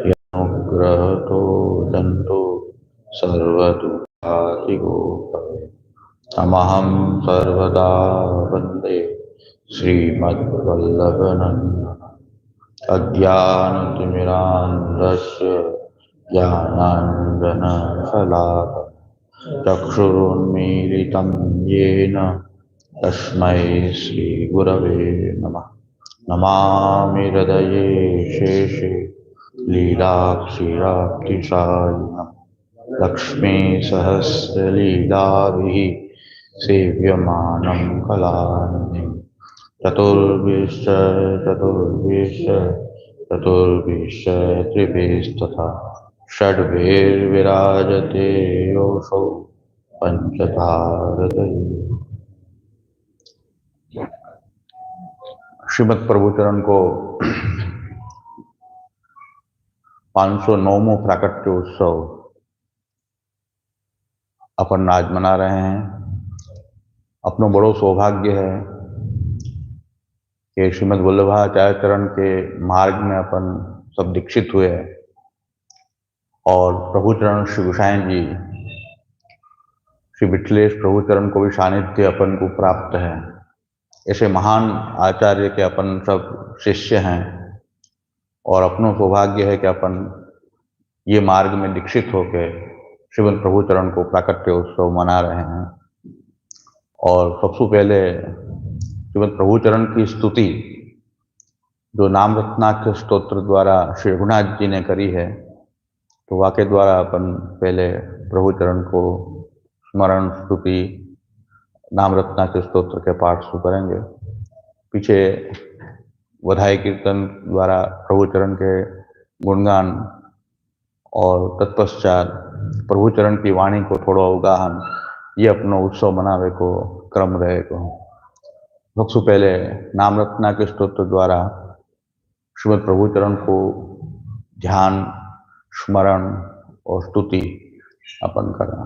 यनुग्रहतो जन्तु सर्वदुःखातिगो तमहं सर्वदा वन्दे श्रीमद्वल्लभनन्दनम् अज्ञानतिमिरान्धस्य ज्ञानाञ्जनशलाकया चक्षुरुन्मीलितं येन तस्मै श्रीगुरवे नमः। नमामि हृदये शेषे लीलाक्षीराब्धिशायिनम् लक्ष्मीसहस्रलीलाभिः सेव्यमानं कलानिधिम् चतुर्भिश्च त्रिभिस्तथा षड्भिर्विराजते योऽसौ पंचधारतये। श्रीमद् प्रभुचरण को 509वां प्राकट्य उत्सव अपन आज मना रहे हैं। अपनों बड़ो सौभाग्य है कि श्रीमद् वल्लभाचार्य चरण के मार्ग में अपन सब दीक्षित हुए हैं और प्रभुचरण श्री गोसाई जी श्री विठलेश प्रभुचरण को भी सानिध्य अपन को प्राप्त है। ऐसे महान आचार्य के अपन सब शिष्य हैं और अपनों सौभाग्य है कि अपन ये मार्ग में दीक्षित होकर श्रीमद् प्रभुचरण को प्राकट्य उत्सव मना रहे हैं। और सबसे पहले श्रीमद् प्रभुचरण की स्तुति जो नाम रत्नाख्य स्तोत्र द्वारा श्री रघुनाथ जी ने करी है, तो वाक्य द्वारा अपन पहले प्रभुचरण को स्मरण स्तुति नाम रत्नाख्य स्तोत्र के पाठ शुरू करेंगे। पीछे बधाई कीर्तन द्वारा प्रभुचरण के गुणगान और तत्पश्चात प्रभुचरण की वाणी को थोड़ा अवगाहन, ये अपनो उत्सव मनावे को क्रम रहेगा। सबसे पहले नाम रत्ना के स्तोत्र द्वारा श्रीमद् प्रभुचरण को ध्यान स्मरण और स्तुति अपन करना।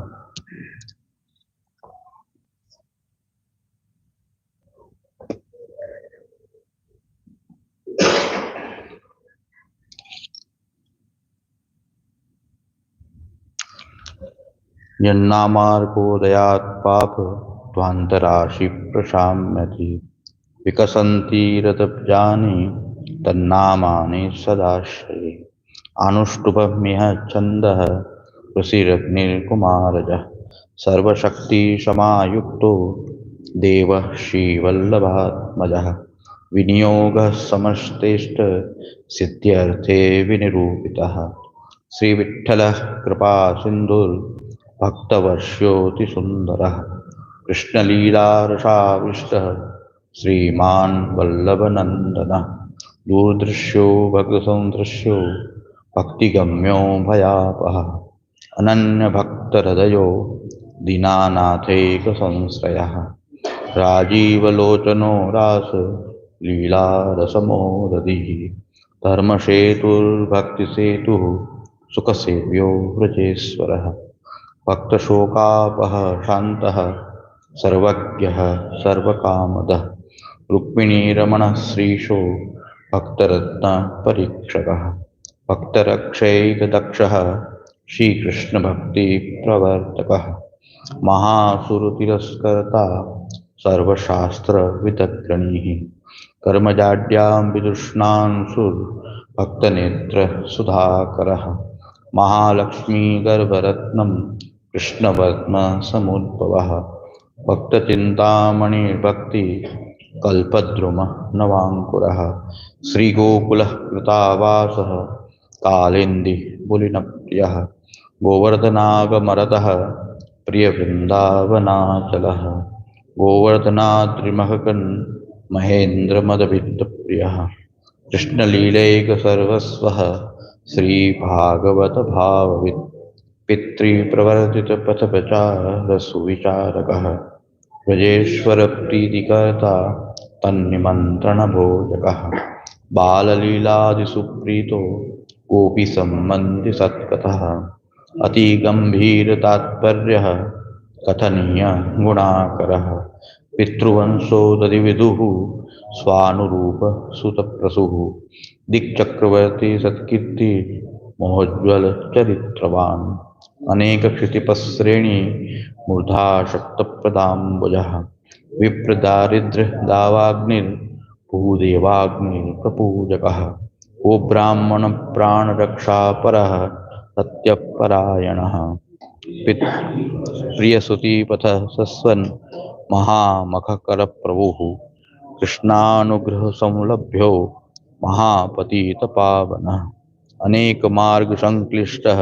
यन्नामार्कोदयात् पाप ध्वान्तराशि प्रशाम्यति विकसन्ति रतब्जानि तन्नामानि सदाश्रये अनुष्टुभमिह छन्दः ऋषिरग्निर्कुमारजः सर्वशक्तिसमायुक्तो देवः श्रीवल्लभात्मजः विनियोगः समस्तेष्ट सिद्ध्यर्थे विनिरूपितः श्रीविठ्ठलः कृपा सिन्धुर् भक्तवर्ष्योऽति सुन्दरः कृष्णलीलारसाविष्टः श्रीमान् वल्लभनन्दनः दूरदृश्यो भक्तसंदृश्यो भक्तिगम्यो भयापहः अनन्यभक्तहृदयो दीनानाथैकसंश्रयः राजीवलोचनो रास लीलारसमोदधिः धर्मसेतुर्भक्तिसेतुः सुखसेव्यो व्रजेश्वरः भक्तशोकापः शान्तः सर्वज्ञः सर्वकामदः रुक्मिणीरमणः श्रीशो भक्तरत्नपरीक्षकः भक्तरक्षैकदक्षः श्रीकृष्णभक्तिप्रवर्तकः महासुरतिरस्कर्ता सर्वशास्त्रविदग्रणीः कर्मजाड्यां विदुष्णांशुर्भक्तनेत्रसुधाकरः महालक्ष्मीगर्भरत्नं कृष्णपद्मसमुद्भवः भक्तचिन्तामणिर्भक्ति कल्पद्रुमः नवाङ्कुरः श्रीगोकुलः कृतावासः कालिन्दिपुलिनप्रियः गोवर्धनागमरतः प्रियवृन्दावनाचलः गोवर्धनाद्रिमहकन् महेन्द्रमदभिप्रियः कृष्णलीलैकसर्वस्वः श्रीभागवतभाववित् पितृप्रवर्तितपथप्रचारसुविचारकः ब्रजेश्वरप्रीतिकर्ता तन्निमन्त्रणभोजकः बाललीलादिसुप्रीतो गोपीसम्बन्धिसत्कथः अतिगम्भीरतात्पर्यः कथनीयगुणाकरः पितृवंशोदधिविदुः स्वानुरूपसुतप्रसूः दिक्चक्रवर्ती सत्कीर्ति मोहोज्वल चरित्रवान अनेक क्षितिपश्रेणी मूर्धा शक्तप्रदाम्बुजः विप्रदारिद्र दावाग्निर् भूदेवाग्निप्रपूजकः ओ ब्राह्मण प्राणरक्षापरः सत्यपरायणः प्रियसुतीपथ सस्वन् महामखकरप्रभुः कृष्णानुग्रहसंलभ्यो महापतितपावनः अनेकमार्गसङ्क्लिष्टः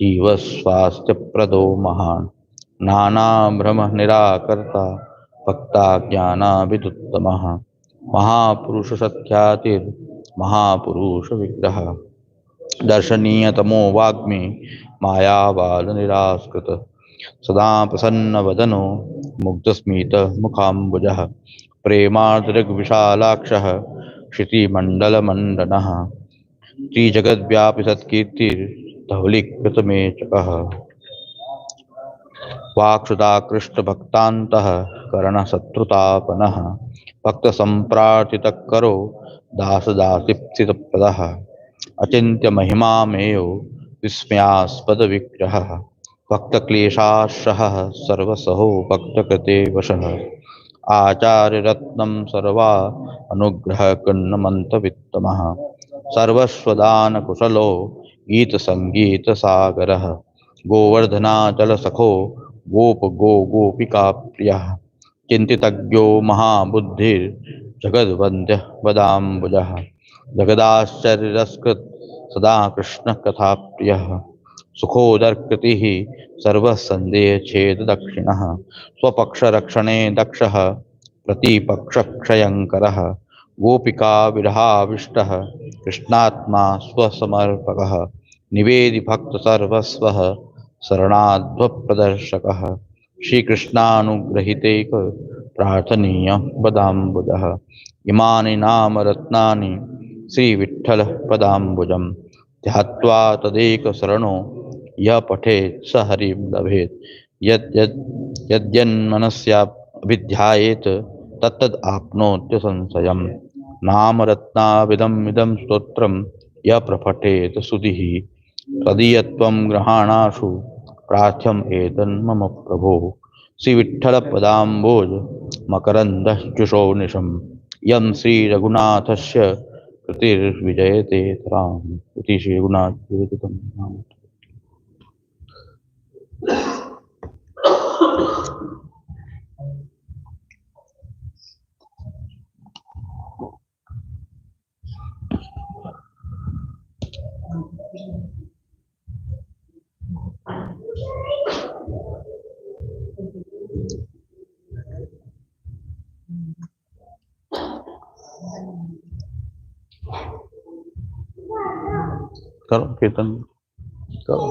जीवस्वास्थ्यप्रदो महान् नानाभ्रमनिराकर्ता भक्ताज्ञानाभिदुत्तमः महापुरुषसत्यातिर्महापुरुषविग्रहः दर्शनीयतमो वाग्मी मायावालनिरास्कृत सदा प्रसन्नवदनो मुग्धस्मितमुखाम्बुजः प्रेमार्द्रग्विशालाक्षः क्षितिमण्डलमण्डनः त्रिजगद्व्यापी सत्कीर्तिर्धवलीकृतमेचकः वाक्सुधाकृष्टभक्तान्तः करणशत्रुतापनः भक्तसम्प्रार्थितकरो दासदासीप्सितप्रदः अचिन्त्यमहिमामेयो विस्मयास्पदविग्रहः भक्तक्लेशाश्रहः सर्वसहो भक्तकृते वशः आचार्यरत्नं सर्वा अनुग्रहकर्णमन्तवित्तमः सर्वस्वदानकुशलो गीतसङ्गीतसागरः गोवर्धनाचलसखो गोपिकाप्रियः चिन्तितज्ञो महाबुद्धिर्जगद्वन्द्यः पदाम्बुजः जगदाश्चर्यरस्कृत् सदा कृष्णकथाप्रियः सुखोदरकृतिः सर्वसन्देहच्छेददक्षिणः स्वपक्षरक्षणे दक्षः प्रतिपक्षक्षयङ्करः गोपिकाविरहाविष्टः कृष्णात्मा स्वसमर्पकः निवेदि भक्तसर्वस्वः शरणाध्वप्रदर्शकः श्रीकृष्णानुग्रहीतैक प्रार्थनीय पदाम्बुजः इमानि नामरत्नानि श्रीविठ्ठलः पदाम्बुजं ध्यात्वा तदेकशरणो यः पठेत् स हरिं लभेत् यद्यन्मनस्याभिध्यायेत् तत्तद् आप्नोत्य संशयम् नामरत्नाविदमिदं स्तोत्रं यः प्रपठेत् सुधीः तदीयत्वं गृहाणाशु प्रार्थ्यम् एतन्मम प्रभो श्रीविठ्ठलपदाम्बोज मकरन्दश्जुषोनिशं यं श्रीरघुनाथस्य कृतिर्विजयते तराम् इति श्रीरघुनाथविरचितं नाम। करो कीर्तन करो।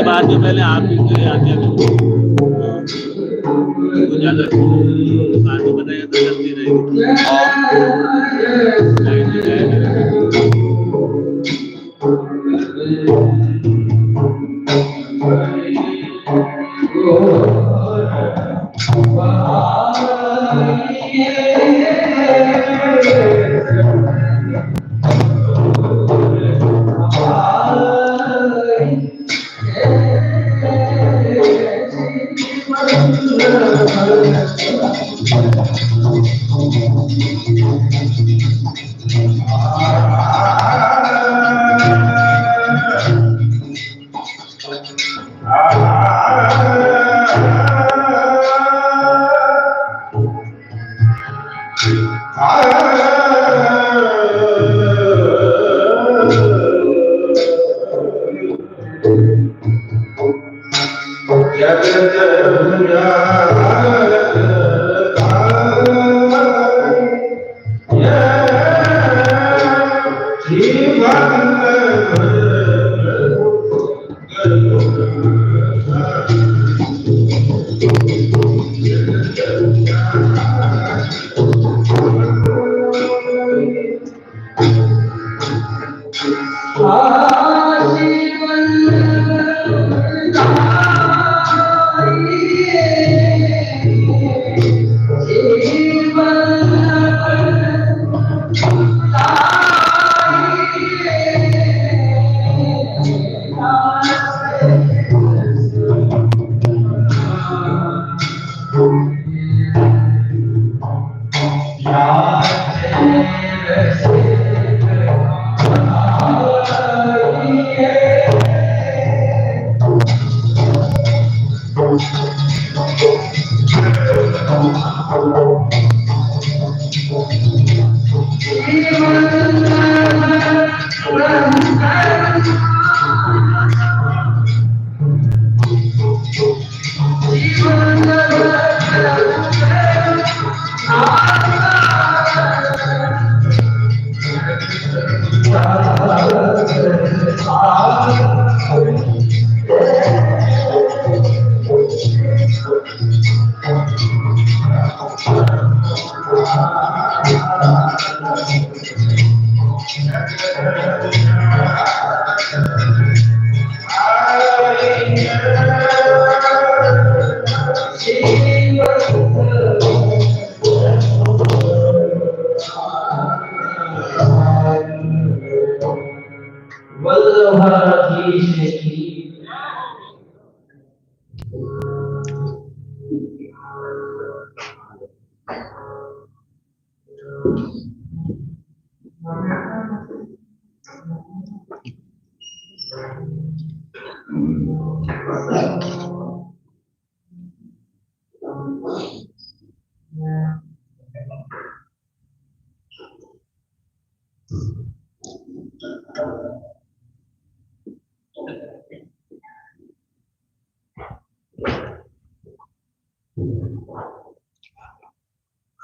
बाद में पहले आप भी आज्ञा ज्यादा बाद में बताया तो चलती रहेगी।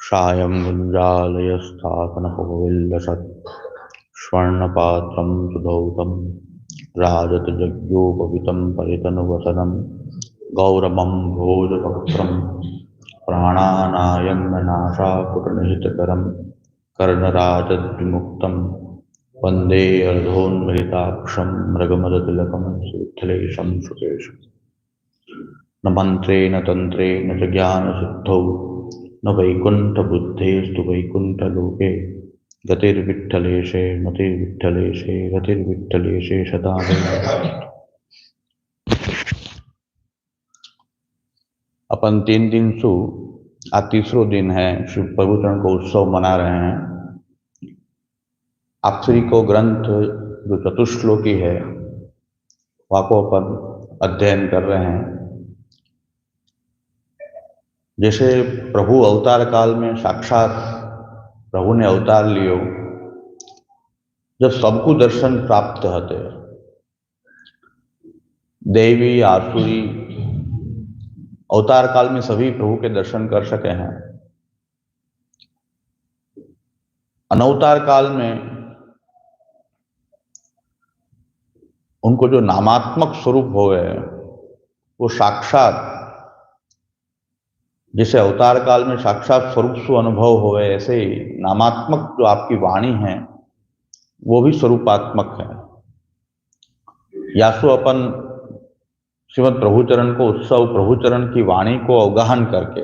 सायं गुञ्जालयस्थापनपविल्लसत् स्वर्णपात्रं सुधौतं राजतजज्ञोपवीतं परितनुवसनं गौरवं भोजपत्रं प्राणानायम्यनाशाकुटनिहितकरं कर्णराजद्विमुक्तं वन्दे अर्धोन्मृताक्षं मृगमदतिलकं सुविठ्ठलेशं सुकेशम्। न मंत्रे न तंत्रे न च ज्ञानसिद्धौ न वैकुंठबुद्धेस्तु वैकुंठलोके गतिर्विठ्ठलेशे मतिर्विठ्ठलेशे गतिर्विठ्ठलेशे सदा वै। अपन 3 दिन से आज तीसरो दिन है शिव प्रभुचरण को उत्सव मना रहे हैं। आखिरी को ग्रंथ जो चतुश्लोकी है वह को अपन अध्ययन कर रहे हैं। जैसे प्रभु अवतार काल में साक्षात प्रभु ने अवतार लियो, जब सबको दर्शन प्राप्त हते, देवी आसुरी अवतार काल में सभी प्रभु के दर्शन कर सके हैं। अनवतार काल में उनको जो नामात्मक स्वरूप हो गए वो साक्षात, जैसे अवतार काल में साक्षात स्वरूप से अनुभव हो गए, ऐसे ही नामात्मक जो आपकी वाणी है वो भी स्वरूपात्मक है। यासु अपन श्रीमद प्रभुचरण को उत्सव प्रभुचरण की वाणी को अवगाहन करके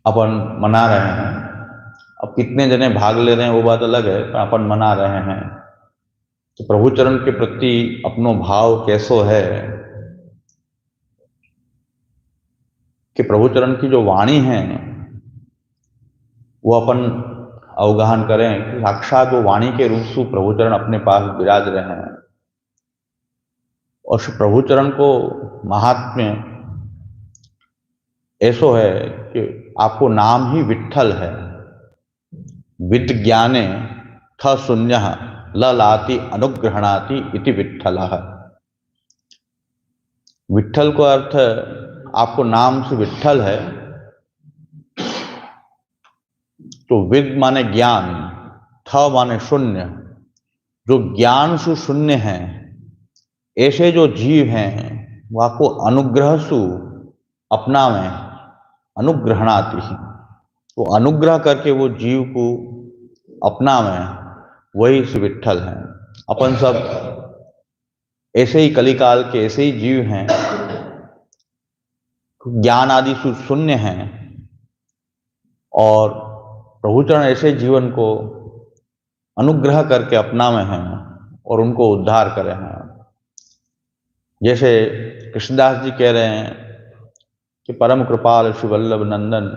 अपन मना रहे हैं। अब कितने जने भाग ले रहे हैं वो बात अलग है, पर अपन मना रहे हैं तो प्रभुचरण के प्रति अपनो भाव कैसो है कि प्रभुचरण की जो वाणी है वो अपन अवगाहन करें कि साक्षात वो वाणी के रूप से प्रभुचरण अपने पास विराज रहे हैं। और प्रभुचरण को महात्म्य ऐसो है कि आपको नाम ही विट्ठल है। विद ज्ञाने थ शून्य ल लाति अनुग्रहणाति इति विट्ठलः। विट्ठल को अर्थ आपको नाम से विट्ठल है, तो विद माने ज्ञान, थ माने शून्य, जो ज्ञान से शून्य है ऐसे जो जीव हैं वह को अनुग्रह सु अपना में अनुग्रहणाति, वो अनुग्रह करके वो जीव को अपना में, वही से विट्ठल है। अपन सब ऐसे ही कलिकाल के ऐसे ही जीव हैं, ज्ञान आदि शून्य हैं और प्रभुचरण ऐसे जीवन को अनुग्रह करके अपना में हैं और उनको उद्धार करे हैं। जैसे कृष्णदास जी कह रहे हैं कि परम कृपाल श्री वल्लभ नंदन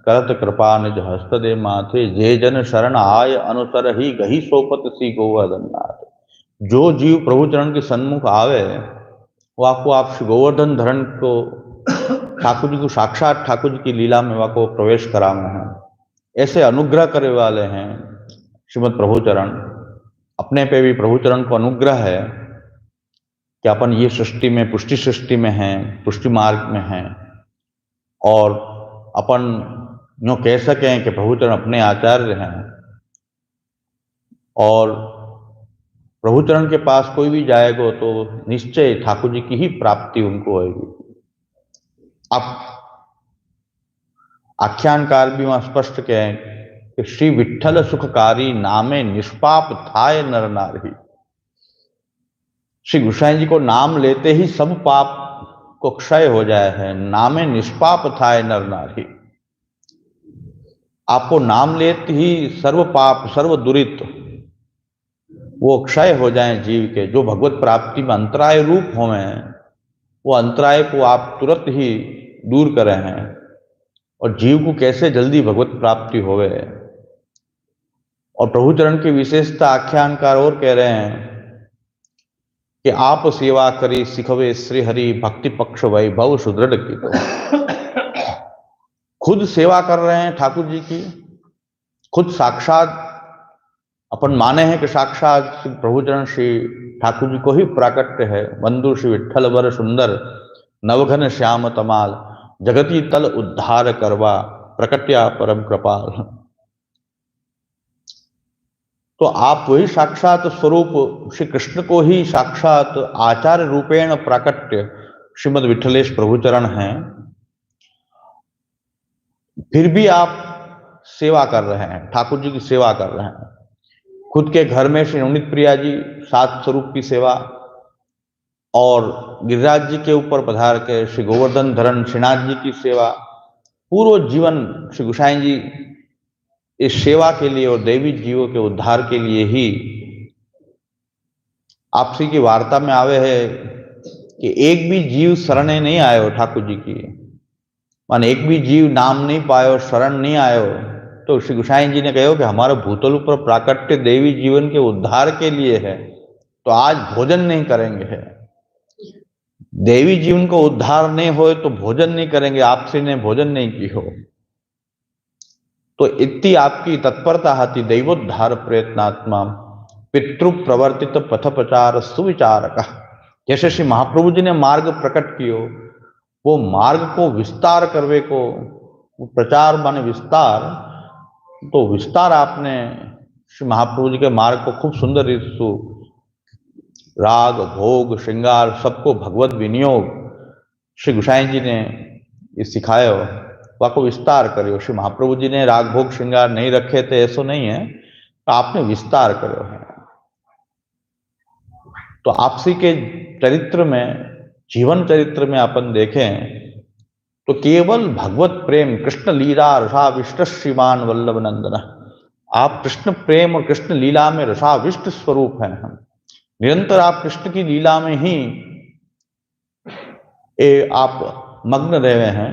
करत कृपा निज हस्त दे माथे, जे जन शरण आय अनुसर ही गही सोपत सी गोवर्धन नाथ। जो जीव प्रभुचरण के सन्मुख आवे वो आपको आप श्री गोवर्धन धरण को ठाकुर जी को साक्षात ठाकुर जी की लीला में वह को प्रवेश करावे हैं। ऐसे अनुग्रह करे वाले हैं श्रीमद प्रभुचरण। अपने पे भी प्रभुचरण को अनुग्रह है कि अपन ये सृष्टि में पुष्टि सृष्टि में हैं, पुष्टि मार्ग में हैं और अपन यूँ कह सकें कि प्रभुचरण अपने आचार्य हैं और प्रभुचरण के पास कोई भी जाएगा तो निश्चय ठाकुर जी की ही प्राप्ति उनको होगी। अब आख्यानकार भी वहां स्पष्ट कहें कि श्री विट्ठल सुखकारी नामे निष्पाप थाय नर नारी। श्री गोसाई जी को नाम लेते ही सब पाप को क्षय हो जाए है। नामे निष्पाप थाय नर नारी, आपको नाम लेते ही सर्व पाप सर्व दुरित वो क्षय हो जाएं जीव के। जो भगवत प्राप्ति में अंतराय रूप होवे वो अंतराय को आप तुरंत ही दूर करें हैं और जीव को कैसे जल्दी भगवत प्राप्ति होवे। और प्रभुचरण की विशेषता आख्यानकार और कह रहे हैं कि आप सेवा करी सिखवे श्री हरि भक्ति पक्ष वैभव सुदृढ़ की। खुद सेवा कर रहे हैं ठाकुर जी की, खुद साक्षात अपन माने हैं कि साक्षात श्री प्रभुचरण श्री ठाकुर जी को ही प्राकट्य है। बंधु श्री विट्ठल वर सुंदर नवघन श्याम तमाल, जगती तल उद्धार करवा प्रकट्या परम कृपाल। तो आप वही साक्षात स्वरूप श्री कृष्ण को ही साक्षात आचार्य रूपेण प्राकट्य श्रीमद विट्ठलेश प्रभुचरण हैं, फिर भी आप सेवा कर रहे हैं, ठाकुर जी की सेवा कर रहे हैं। खुद के घर में श्री नवनीत प्रिया जी सात स्वरूप की सेवा और गिरिराज जी के ऊपर पधार के श्री गोवर्धन धरण श्रीनाथ जी की सेवा, पूर्व जीवन श्री गोसाई जी इस सेवा के लिए और देवी जीवों के उद्धार के लिए ही आपसी की वार्ता में आवे है कि एक भी जीव शरणे नहीं आयो ठाकुर जी की, माने एक भी जीव नाम नहीं पायो, शरण नहीं आयो। तो श्री गोसाई जी ने कहो कि हमारा भूतल ऊपर प्राकट्य देवी जीवन के उद्धार के लिए है, तो आज भोजन नहीं करेंगे है। देवी जीवन को उद्धार नहीं होए तो भोजन नहीं करेंगे, आपसे ने भोजन नहीं की हो। तो इतनी आपकी तत्परता हाथी दैवोद्धार प्रयत्नात्मा पितृ प्रवर्तित पथ प्रचार सुविचारक। जैसे श्री महाप्रभु जी ने मार्ग प्रकट कियो, वो मार्ग को विस्तार करवे को, वो प्रचार माने विस्तार, तो विस्तार आपने श्री महाप्रभु जी के मार्ग को खूब सुंदर रीत से राग भोग श्रृंगार सबको भगवत विनियोग श्री गोसाई जी ने ये सिखायो, वाको विस्तार करियो। श्री महाप्रभु जी ने राग भोग श्रृंगार नहीं रखे थे ऐसा नहीं है, तो आपने विस्तार करो है। तो आपसी के चरित्र में, जीवन चरित्र में अपन देखें तो केवल भगवत प्रेम कृष्ण लीला रसाविष्ट श्रीमान वल्लभ नंदन, आप कृष्ण प्रेम और कृष्ण लीला में रसाविष्ट स्वरूप हैं। हम निरंतर आप कृष्ण की लीला में ही आप मग्न रहे हैं।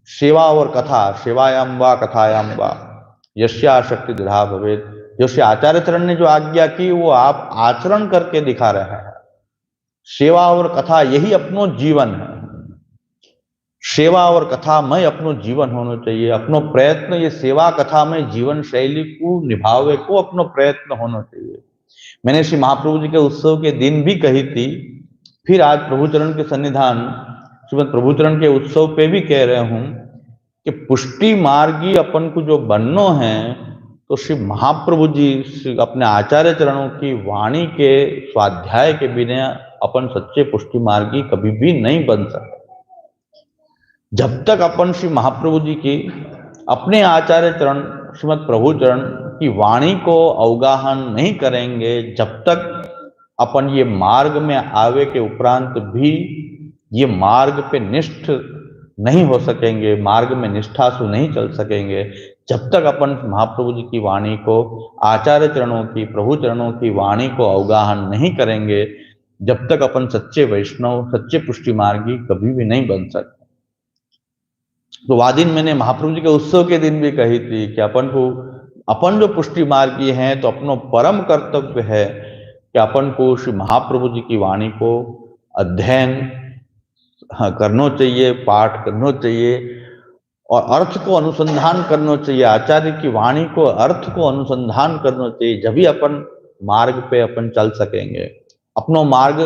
सेवा और कथा, सेवायाम वा कथायाम वा यस्या शक्ति दृढ़ा भवेद, जो श्री आचार्य चरण ने जो आज्ञा की वो आप आचरण करके दिखा रहे हैं। सेवा और कथा यही अपनो जीवन है। सेवा और कथा में अपनो जीवन होना चाहिए। अपनो प्रयत्न ये सेवा कथा में जीवन शैली को निभावे को अपनो प्रयत्न होना चाहिए। मैंने श्री महाप्रभु जी के उत्सव के दिन भी कही थी, फिर आज प्रभुचरण के सन्निधान श्रीमद प्रभुचरण के उत्सव पे भी कह रहे हूं कि पुष्टि मार्गी अपन को जो बननो है, तो श्री महाप्रभु जी अपने आचार्य चरणों की वाणी के स्वाध्याय के बिना अपन सच्चे पुष्टि मार्गी कभी भी नहीं बन सकते। जब तक अपन श्री महाप्रभु जी की अपने आचार्य चरण श्रीमद प्रभुचरण की वाणी को अवगाहन नहीं करेंगे, जब तक अपन ये मार्ग में आवे के उपरांत भी ये मार्ग पे निष्ठ नहीं हो सकेंगे, मार्ग में निष्ठा से नहीं चल सकेंगे, जब तक अपन महाप्रभु जी की वाणी को, आचार्य चरणों की, प्रभु चरणों की वाणी को अवगाहन नहीं करेंगे, जब तक अपन सच्चे वैष्णव, सच्चे पुष्टि मार्गी कभी भी नहीं बन सकते। तो वादिन मैंने महाप्रभु जी के उत्सव के दिन भी कही थी कि अपन जो पुष्टि मार्गी हैं तो अपनो परम कर्तव्य है कि अपन को श्री महाप्रभु जी की वाणी को अध्ययन करना चाहिए, पाठ करना चाहिए और अर्थ को अनुसंधान करना चाहिए। आचार्य की वाणी को, अर्थ को अनुसंधान करना चाहिए, जब भी अपन मार्ग पे अपन चल सकेंगे। अपनो मार्ग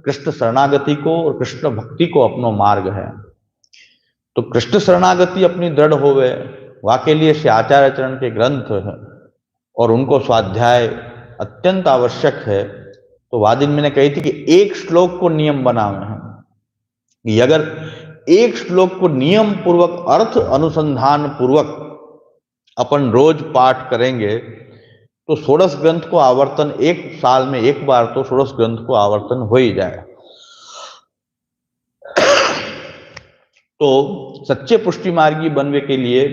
कृष्ण शरणागति को और कृष्ण भक्ति को अपनो मार्ग है। तो कृष्ण शरणागति अपनी दृढ़ होवे, वाके लिए श्री आचार्य चरण के ग्रंथ है और उनको स्वाध्याय अत्यंत आवश्यक है। तो वादिन मैंने कही थी कि एक श्लोक को नियम बनावे हैं कि अगर एक श्लोक को नियम पूर्वक, अर्थ अनुसंधान पूर्वक अपन रोज पाठ करेंगे तो षोडश ग्रंथ को आवर्तन, एक साल में एक बार तो षोडश ग्रंथ को आवर्तन हो ही जाए। तो सच्चे पुष्टि मार्गी बनने के लिए,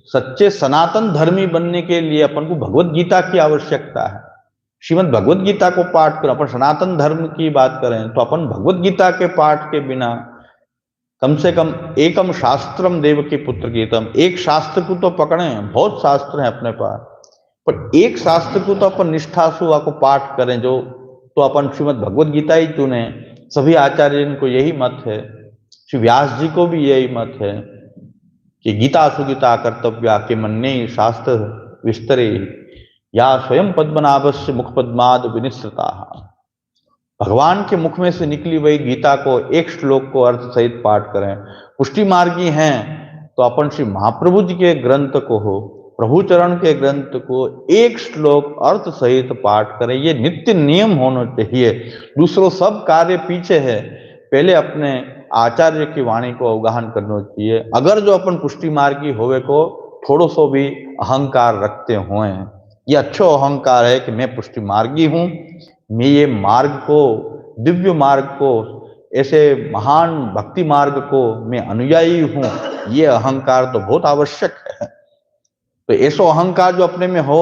सच्चे सनातन धर्मी बनने के लिए अपन को भगवत गीता की आवश्यकता है। श्रीमद् भगवत गीता को पाठ कर, अपन सनातन धर्म की बात करें तो अपन भगवत गीता के पाठ के बिना कम से कम एकम शास्त्रम देवकी पुत्र गीतम, एक शास्त्र को तो पकड़े, बहुत शास्त्र हैं अपने पास, पर एक शास्त्र को तो अपन निष्ठा से को पाठ करें जो, तो अपन श्रीमद् भगवत गीता ही चुने। सभी आचार्यों को यही मत है, श्री व्यास जी को भी यही मत है कि गीता सुगीता कर्तव्या के मन्ने शास्त्र विस्तरे या स्वयं पद्मनाभस्य मुख पद्माद विनिश्रिता। भगवान के मुख में से निकली हुई गीता को एक श्लोक को अर्थ सहित पाठ करें। पुष्टि मार्गी हैं तो अपन श्री महाप्रभु जी के ग्रंथ को हो, प्रभु चरण के ग्रंथ को एक श्लोक अर्थ सहित पाठ करें। ये नित्य नियम होना चाहिए। दूसरों सब कार्य पीछे है, पहले अपने आचार्य की वाणी को अवगाहन करना चाहिए। अगर जो अपन पुष्टि मार्गी होवे को थोड़ो सो भी अहंकार रखते हुए, ये अच्छो अहंकार है कि मैं पुष्टि मार्गी हूं, मैं ये मार्ग को, दिव्य मार्ग को, ऐसे महान भक्ति मार्ग को मैं अनुयायी हूं, ये अहंकार तो बहुत आवश्यक है। तो ऐसा अहंकार जो अपने में हो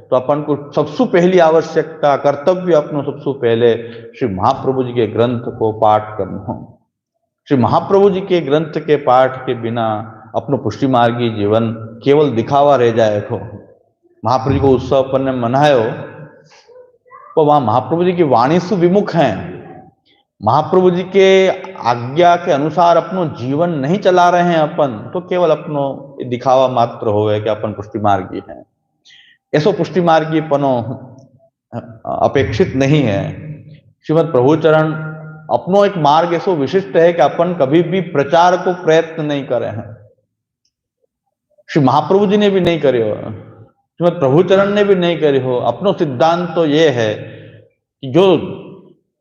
तो अपन को सबसे पहली आवश्यकता, कर्तव्य अपनो सबसे पहले श्री महाप्रभु जी के ग्रंथ को पाठ करना। श्री महाप्रभु जी के ग्रंथ के पाठ के बिना अपनो पुष्टि मार्गी जीवन केवल दिखावा रह जाए। तो महाप्रभु जी को उत्सव अपन ने मनायो तो वहां महाप्रभु जी की वाणी से विमुख हैं, महाप्रभु जी के आज्ञा के अनुसार अपनो जीवन नहीं चला रहे हैं अपन, तो केवल अपनो दिखावा मात्र होवे कि अपन पुष्टि मार्गी हैं। ऐसो पुष्टि मार्गीपनो अपेक्षित नहीं है। श्रीमद प्रभु चरण अपनो एक मार्ग ऐसो विशिष्ट है कि अपन कभी भी प्रचार को प्रयत्न नहीं करे हैं। श्री महाप्रभु जी ने भी नहीं करे हो, श्रीमद प्रभु चरण ने भी नहीं करे हो। अपनो सिद्धांत तो ये है कि जो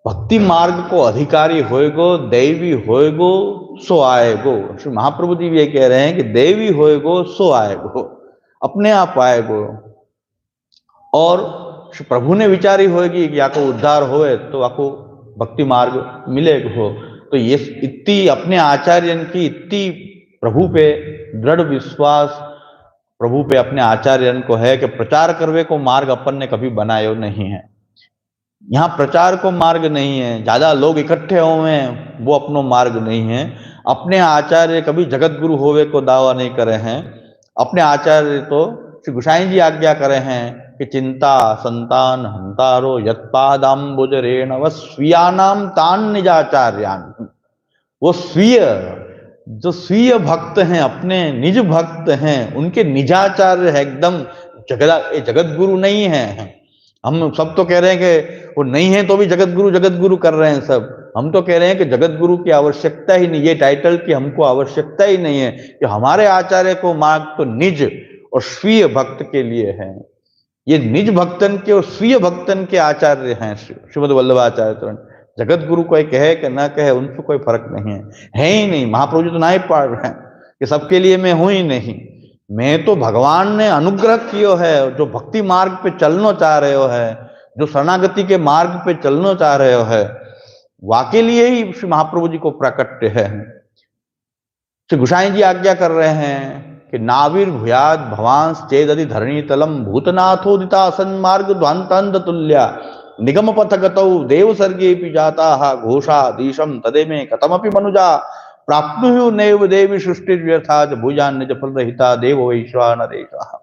भक्ति मार्ग को अधिकारी होएगो, दैवी होएगो, सो आएगो। श्री महाप्रभु जी भी ये कह रहे हैं कि दैवी होएगो सो आएगो, अपने आप आएगो। और श्री प्रभु ने विचारी होएगी कि याको उद्धार होए तो आपको भक्ति मार्ग मिलेगो। तो ये इतनी अपने आचार्यन की इतनी प्रभु पे दृढ़ विश्वास प्रभु पे अपने आचार्यन को है कि प्रचार करवे को मार्ग अपन ने कभी बनायो नहीं है। यहाँ प्रचार को मार्ग नहीं है, ज्यादा लोग इकट्ठे हुए हैं वो अपनो मार्ग नहीं है। अपने आचार्य कभी जगत गुरु होवे को दावा नहीं करे हैं। अपने आचार्य तो श्री गोसाई जी आज्ञा करे हैं कि चिंता संतान हंतारो यत्पादाम्बुज रेणव स्वीयानाम तान निजाचार्यान। वो स्वीय जो स्वीय भक्त हैं, अपने निज भक्त हैं, उनके निजाचार्य है एकदम। जगत गुरु नहीं है। हम सब तो कह रहे हैं कि वो नहीं है तो भी जगत गुरु कर रहे हैं सब। हम तो कह रहे हैं कि जगत गुरु की आवश्यकता ही नहीं, ये टाइटल की हमको आवश्यकता ही नहीं है कि हमारे आचार्य को मार्ग तो निज और स्वीय भक्त के लिए है। ये निज भक्तन के और स्वीय भक्तन के आचार्य हैं श्रीमद वल्लभाचार्य चरण। जगत गुरु कोई कहे कि ना कहे उनसे कोई फर्क नहीं है ही नहीं। महाप्रभु जी तो ना ही पढ़ रहे हैं कि सबके लिए मैं हूं ही नहीं। मैं तो भगवान ने अनुग्रह कियो है। जो भक्ति मार्ग पे चलना चाह रहे हो है, जो शरणागति के मार्ग पे चलना चाह रहे हो है, वाके लिए ही श्री महाप्रभु जी को प्राकट्य है। श्री गोसाई जी आज्ञा कर रहे हैं कि नाविर भूयाद भवांस चेदधि धरणी तलम भूतनाथोदिता सन्मार्ग ध्वांतांध तुल्या निगम पथगतौ देव सर्गे जाता घोषाधीशम तदे में कथमपि मनुजा प्राप्नु नैव देवी सृष्टि व्यर्था भुजान निज फल रहिता देव वैश्वानरेशः।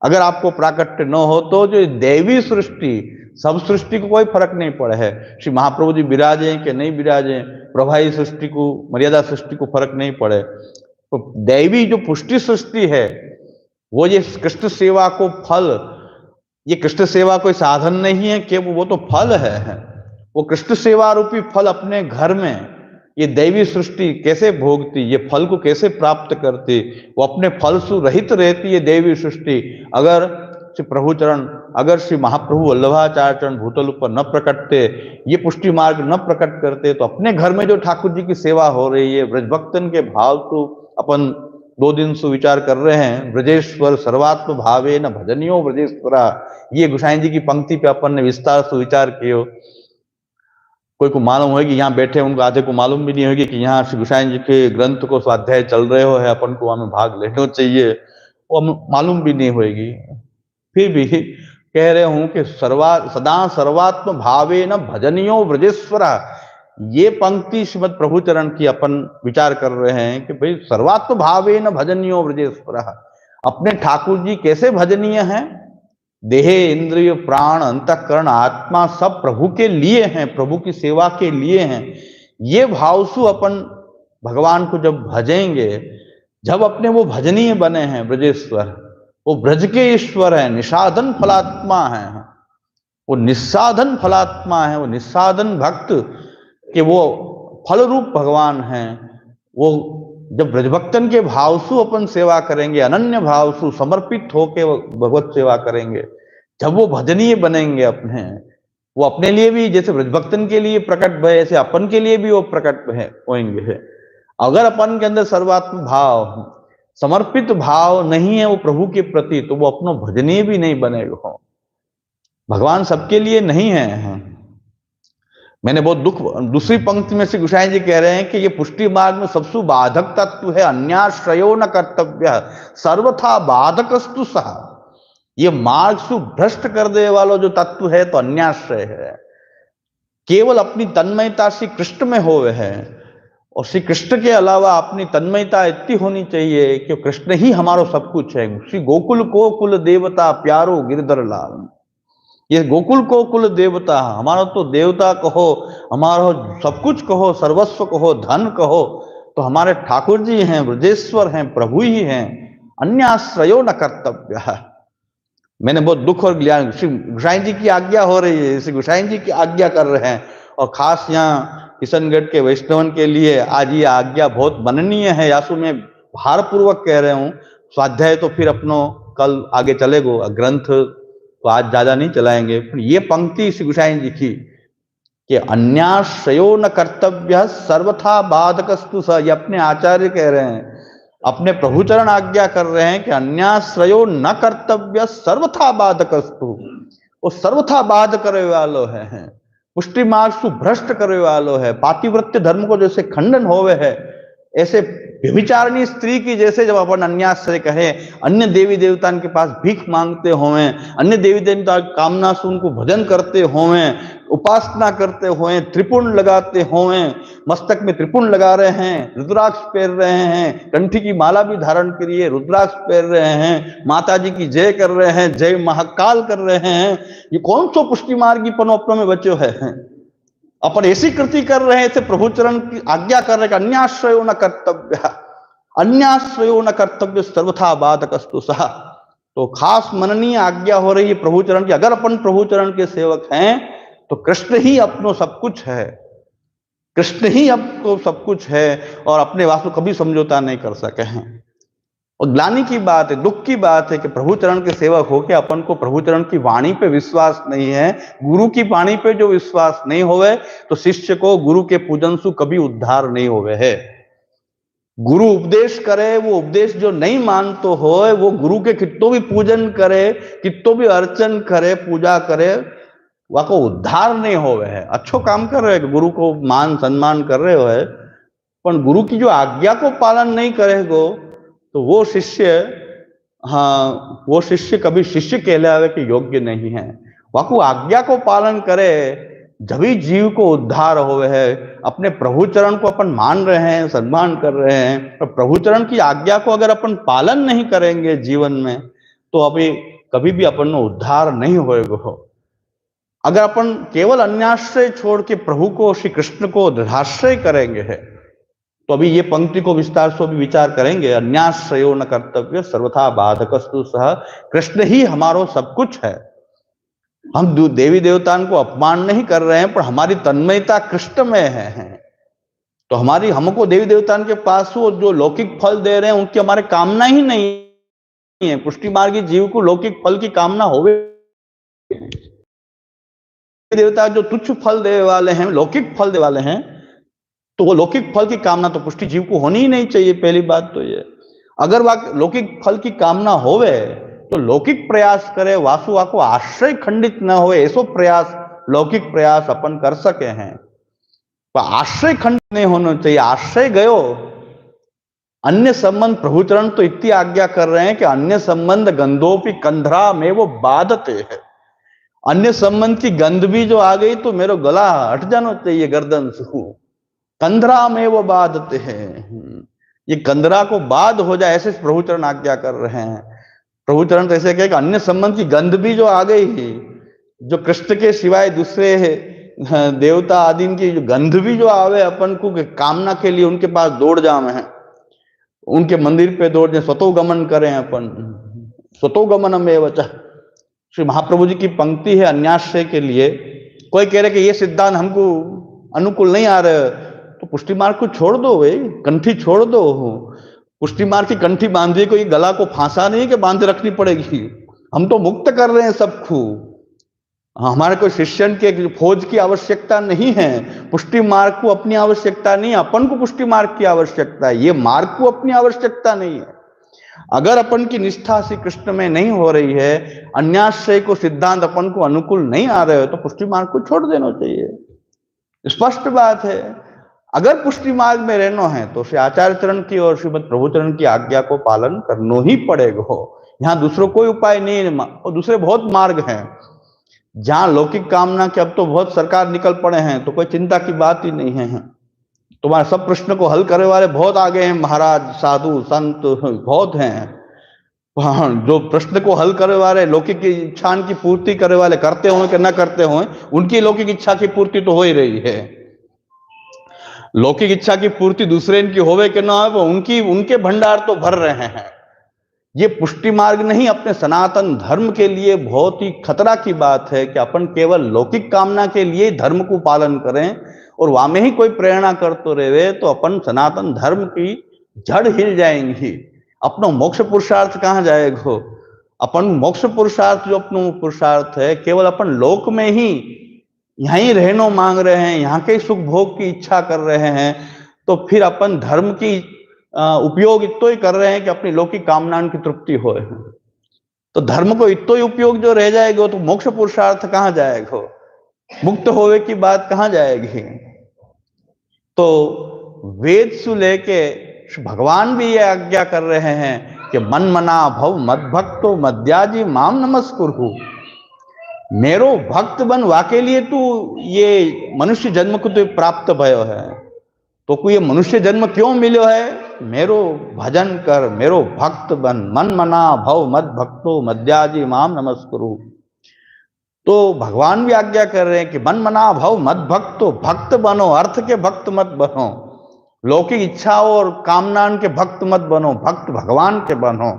अगर आपको प्राकट्य न हो तो जो देवी सृष्टि, सब सृष्टि को कोई फर्क नहीं पड़ा है। श्री महाप्रभु जी विराजे कि नहीं विराजे, प्रभावी सृष्टि को, मर्यादा सृष्टि को फर्क नहीं पड़े। तो दैवी जो पुष्टि सृष्टि है वो ये कृष्ण सेवा को फल, ये कृष्ण सेवा कोई साधन नहीं है कि वो तो फल है। वो कृष्ण सेवा रूपी फल अपने घर में ये दैवी सृष्टि कैसे भोगती, ये फल को कैसे प्राप्त करती, वो अपने फल से रहित रहती है दैवी सृष्टि। अगर श्री प्रभु चरण, अगर श्री महाप्रभु वल्लभाचार्य चरण भूतल पर न प्रकटते, ये पुष्टि मार्ग न प्रकट करते, तो अपने घर में जो ठाकुर जी की सेवा हो रही है ब्रजभक्तन के भाव तो अपन 2 दिन से विचार कर रहे हैं। ब्रजेश्वर सर्वात्म भावे न भजनियो ब्रजेश्वरा, ये गोसाई जी की पंक्ति पे अपन ने विस्तार से विचार किया। कोई को मालूम होगी, यहाँ बैठे उनको आधे को मालूम भी नहीं होगी कि यहाँ श्री गोसाई जी के ग्रंथ को स्वाध्याय चल रहे हो है, अपन को वहां में भाग लेना चाहिए, वो मालूम भी नहीं होगी। फिर भी कह रहे हूं कि सदा सर्वात्म भावे न भजनियो ब्रजेश्वरा, ये पंक्ति श्रीमद प्रभु चरण की अपन विचार कर रहे हैं कि भाई सर्वात्म भावे न भजनियो ब्रजेश्वरा, अपने ठाकुर जी कैसे भजनीय हैं। देहे इंद्रिय प्राण अंतःकरण आत्मा सब प्रभु के लिए हैं, प्रभु की सेवा के लिए हैं। ये भावसु अपन भगवान को जब भजेंगे, जब अपने वो भजनीय बने हैं ब्रजेश्वर, वो ब्रज के ईश्वर है, निषादन फलात्मा है, वो निस्साधन फलात्मा है, वो निस्साधन भक्त के वो फल रूप भगवान हैं। वो जब ब्रजभक्तन के भावसु अपन सेवा करेंगे, अनन्य भावसु समर्पित होके भगवत सेवा करेंगे, जब वो भजनीय बनेंगे अपने, वो अपने लिए भी जैसे ब्रजभक्तन के लिए प्रकट भय, ऐसे अपन के लिए भी वो प्रकट होंगे। अगर अपन के अंदर सर्वात्म भाव, समर्पित भाव नहीं है वो प्रभु के प्रति, तो वो अपनो भजनीय भी नहीं बनेगा। भगवान सबके लिए नहीं है। मैंने बहुत दुख, दूसरी पंक्ति में श्री गोसाई जी कह रहे हैं कि ये पुष्टि मार्ग में सबसे बाधक तत्व है अन्याश्रयो न कर्तव्य सर्वथा बाधकस्तु सह। ये मार्ग से भ्रष्ट कर दे वाला जो तत्व है तो अन्याश्रय है। केवल अपनी तन्मयता श्री कृष्ण में होवे है, और श्री कृष्ण के अलावा अपनी तन्मयता इतनी होनी चाहिए कि कृष्ण ही हमारो सब कुछ है। श्री गोकुल को कुल देवता प्यारो गिरधर लाल, ये गोकुल को कुल देवता, हमारा तो देवता कहो, हमारा सब कुछ कहो, सर्वस्व कहो, धन कहो, तो हमारे ठाकुर जी हैं, ब्रजेश्वर हैं, प्रभु ही हैं। अन्याश्रयो न कर्तव्य। मैंने बहुत दुख और ज्ञान, श्री गोसाई जी की आज्ञा हो रही है, श्री गोसाई जी की आज्ञा कर रहे हैं, और खास यहाँ किशनगढ़ के वैष्णवन के लिए आज ये आज्ञा बहुत मननीय है। यासु मैं भारपूर्वक कह रहा हूँ। स्वाध्याय तो फिर अपनो कल आगे चलेगो, ग्रंथ तो आज ज्यादा नहीं चलाएंगे। फिर ये पंक्ति श्री गोसाई जी की कि अन्याश्रयो न कर्तव्य सर्वथा बाधकस्तु स, ये अपने आचार्य कह रहे हैं, अपने प्रभुचरण आज्ञा कर रहे हैं कि अन्याश्रयो न कर्तव्य सर्वथा बाधकस्तु। वो सर्वथा बाध करे वालो है, पुष्टि मार्ग सु भ्रष्ट करे वालो है, पातिव्रत्य धर्म को जैसे खंडन होवे है, ऐसे व्यभिचारिणी स्त्री की जैसे जब अपन अन्याश्रय कहे, अन्य देवी देवता के पास भीख मांगते होवे, अन्य देवी देवता कामना से उनको भजन करते होवे, उपासना करते हुए, त्रिपुण लगाते हुए, मस्तक में त्रिपुण लगा रहे हैं, रुद्राक्ष पहन रहे हैं, कंठी की माला भी धारण करिए, रुद्राक्ष पहन रहे हैं, माता जी की जय कर रहे हैं, जय महाकाल कर रहे हैं, ये कौन सो पुष्टि मार्गी पनोपनों में बच्चों है? अपन ऐसी कृति कर रहे हैं, प्रभुचरण की आज्ञा कर रहे हैं, अन्याश्रयो न कर्तव्य, अन्याश्रयो न कर्तव्य सर्वथा बाधकस्तु सः। तो खास मननीय आज्ञा हो रही है प्रभुचरण की। अगर अपन प्रभुचरण के सेवक हैं तो कृष्ण ही अपनो सब कुछ है, कृष्ण ही अपको सब कुछ है, और अपने वास्तव कभी समझौता नहीं कर सके हैं। और ग्लानि की बात है, दुख की बात है कि प्रभुचरण के सेवक हो के अपन को प्रभुचरण की वाणी पे विश्वास नहीं है, गुरु की वाणी पे जो विश्वास नहीं होवे, तो शिष्य को गुरु के पूजन से कभी उद्धार नहीं होवे है। गुरु उपदेश करे, वो उपदेश जो नहीं मानतो हो, वो गुरु के कितो भी पूजन करे, कितो भी अर्चन करे, पूजा करे, वह को उद्धार नहीं होवे है। अच्छो काम कर रहे हैं, गुरु को मान सम्मान कर रहे हो है, पर गुरु की जो आज्ञा को पालन नहीं करेगो तो वो शिष्य, हाँ, वो शिष्य कभी शिष्य कहलावे के योग्य नहीं है। वह को आज्ञा को पालन करे जभी जीव को उद्धार होवे है। अपने प्रभुचरण को अपन मान रहे हैं, सम्मान कर रहे हैं, पर प्रभुचरण की आज्ञा को अगर अपन पालन नहीं करेंगे जीवन में, तो अभी कभी भी अपन उद्धार नहीं होएगा। अगर अपन केवल अन्याश्रय छोड़ के प्रभु को, श्री कृष्ण को दृढ़ाश्रय करेंगे है, तो अभी ये पंक्ति को विस्तार से भी विचार करेंगे। अन्याश्रयो न कर्तव्य सर्वथा बाधकस्तु सः, कृष्ण ही हमारो सब कुछ है। हम देवी देवताओं को अपमान नहीं कर रहे हैं, पर हमारी तन्मयता कृष्ण में है। तो हमारी, हमको देवी देवताओं के पास वो जो लौकिक फल दे रहे हैं उनकी हमारे कामना ही नहीं है। पुष्टि मार्गी जीव को लौकिक फल की कामना होवे, देवता जो तुच्छ फल देने वाले हैं, लौकिक फल देने वाले हैं, तो वो लौकिक फल की कामना तो पुष्टि जीव को होनी ही नहीं चाहिए। पहली बात तो ये, अगर वह लौकिक फल की कामना होवे तो लौकिक प्रयास करे, वासुआ को आश्रय खंडित न हो, ऐसो प्रयास, लौकिक प्रयास अपन कर सके हैं, पर आश्रय खंडित नहीं होना चाहिए। आश्रय गयो, अन्य संबंध, प्रभुचरण तो इतनी आज्ञा कर रहे हैं कि अन्य संबंध गंधोपि कंधरा में वो बाधते है। अन्य संबंध की गंध भी जो आ गई तो मेरा गला हट जाना चाहिए गर्दन से। कंधरा में वो बाधते हैं, ये कंधरा को बाध हो जाए, ऐसे प्रभुचरण आज्ञा कर रहे हैं। प्रभुचरण तो ऐसे कहे कि अन्य संबंध की गंध भी जो आ गई, जो कृष्ण के सिवाय दूसरे देवता आदि की जो गंध भी जो आवे अपन को कामना के लिए उनके पास दौड़ जावे हैं, उनके मंदिर पे दौड़ जाए, स्वतो गमन करें अपन, स्वतो गमनम एव च। श्री महाप्रभु जी की पंक्ति है अन्याश्रय के लिए। कोई कह रहे कि ये सिद्धांत हमको अनुकूल नहीं आ रहे, तो पुष्टि मार्ग को छोड़ दो भाई, कंठी छोड़ दो। पुष्टि मार्ग की कंठी बांधिए, कोई गला को फांसा नहीं कि बांध रखनी पड़ेगी। हम तो मुक्त कर रहे हैं सबको, हमारे कोई शिष्यन के फौज की आवश्यकता नहीं है। पुष्टि मार्ग को अपनी आवश्यकता नहीं, अपन को पुष्टि मार्ग की आवश्यकता है। ये मार्ग को अपनी आवश्यकता नहीं है। अगर अपन की निष्ठा श्री कृष्ण में नहीं हो रही है, अन्याश्रय को सिद्धांत अपन को अनुकूल नहीं आ रहे हो, तो पुष्टि मार्ग को छोड़ देना चाहिए। स्पष्ट बात है। अगर पुष्टि मार्ग में रहना है तो श्री आचार्य चरण की और श्रीमद प्रभुचरण की आज्ञा को पालन करना ही पड़ेगा। यहाँ दूसरा कोई उपाय नहीं है। और दूसरे बहुत मार्ग हैं जहां लौकिक कामना के अब तो बहुत सरकार निकल पड़े हैं, तो कोई चिंता की बात ही नहीं है। तुम्हारे सब प्रश्न को हल करने वाले बहुत आगे हैं, महाराज, साधु, संत बहुत हैं। हाँ, जो प्रश्न को हल करे वाले, लौकिक की इच्छा की पूर्ति करे वाले, करते हो कि न करते हो, उनकी लौकिक इच्छा की पूर्ति तो हो ही रही है। लौकिक इच्छा की पूर्ति दूसरे इनकी होवे कि ना हो, उनके भंडार तो भर रहे हैं। ये पुष्टि मार्ग नहीं, अपने सनातन धर्म के लिए बहुत ही खतरा की बात है कि अपन केवल लौकिक कामना के लिए धर्म को पालन करें और वहां में ही कोई प्रेरणा कर तो रहे, तो अपन सनातन धर्म की जड़ हिल जाएंगी। अपनो मोक्ष पुरुषार्थ कहां जाएगा? अपन मोक्ष पुरुषार्थ जो अपनो पुरुषार्थ है, केवल अपन लोक में ही यहीं रहनो मांग रहे हैं, यहाँ के सुख भोग की इच्छा कर रहे हैं, तो फिर अपन धर्म की उपयोग इतो ही कर रहे हैं कि अपनी लौकिक कामनाओं की तृप्ति हो। तो धर्म को इतो ही उपयोग जो रह जाएगा, तो मोक्ष पुरुषार्थ कहां जाएगा? मुक्त होवे की बात कहां जाएगी? तो वेद से लेके भगवान भी ये आज्ञा कर रहे हैं कि मन मना भव मद भक्तो मद्याजी माम नमस्कुरु। मेरो भक्त बन, वाके लिए तू ये मनुष्य जन्म को तो प्राप्त भयो है, तो कोई ये मनुष्य जन्म क्यों मिलो है? मेरो भजन कर, मेरो भक्त बन, मन मना भव मद भक्तो मद्याजी माम नमस्कुरु। तो भगवान भी आज्ञा कर रहे हैं कि मन मना भव मद भक्तो, भक्त बनो, अर्थ के भक्त मत बनो, लौकिक इच्छाओं और कामनाओं के भक्त मत बनो, भक्त भगवान के बनो।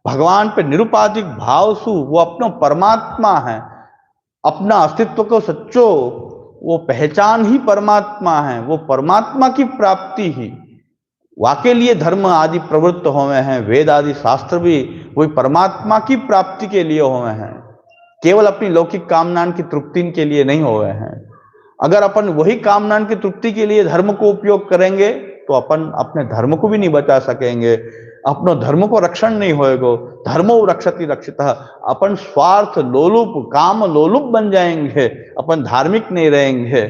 भगवान पे निरुपाधिक भाव सु, वो अपना परमात्मा है, अपना अस्तित्व को सच्चो वो पहचान ही परमात्मा है, वो परमात्मा की प्राप्ति ही वाके लिए धर्म आदि प्रवृत्त हुए हैं। वेद आदि शास्त्र भी वही परमात्मा की प्राप्ति के लिए हुए हैं, केवल अपनी लौकिक कामनाओं की तृप्ति के लिए नहीं हुए हैं। अगर अपन वही कामनाओं की तृप्ति के लिए धर्म को उपयोग करेंगे, तो अपन अपने धर्म को भी नहीं बचा सकेंगे, अपनो धर्म को रक्षण नहीं होएगा। धर्मो रक्षति रक्षितः, अपन स्वार्थ लोलुप, काम लोलुप बन जाएंगे, अपन धार्मिक नहीं रहेंगे।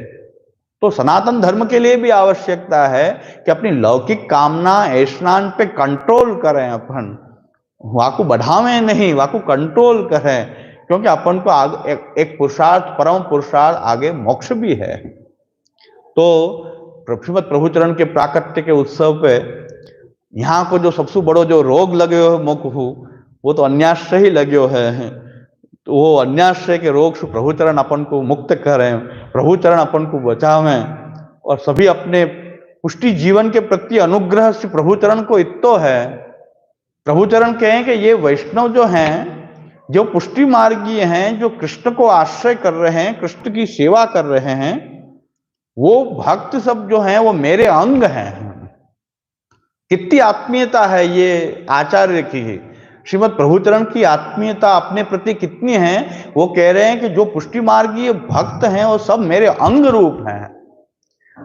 तो सनातन धर्म के लिए भी आवश्यकता है कि अपनी लौकिक कामना ऐशनान पे कंट्रोल करें, अपन वाकू बढ़ावें नहीं, वाकू कंट्रोल करें, क्योंकि अपन को आगे एक पुरुषार्थ, परम पुरुषार्थ आगे मोक्ष भी है। तो श्रीमद प्रभुचरण के प्राकट्य के उत्सव पे यहाँ को जो सबसे बड़ो जो रोग लगे हो मुख वो तो अन्याश्रय ही लगे है। तो वो अन्याश्रय के रोग से प्रभुचरण अपन को मुक्त करें, प्रभुचरण अपन को बचावें, और सभी अपने पुष्टि जीवन के प्रति अनुग्रह से प्रभुचरण को इतो है। प्रभुचरण कहें कि ये वैष्णव जो हैं, जो पुष्टि मार्गीय हैं, जो कृष्ण को आश्रय कर रहे हैं, कृष्ण की सेवा कर रहे हैं, वो भक्त सब जो हैं वो मेरे अंग हैं। कितनी आत्मीयता है ये आचार्य की, श्रीमद प्रभुचरण की आत्मीयता अपने प्रति कितनी है। वो कह रहे हैं कि जो पुष्टि मार्गीय भक्त हैं वो सब मेरे अंग रूप हैं,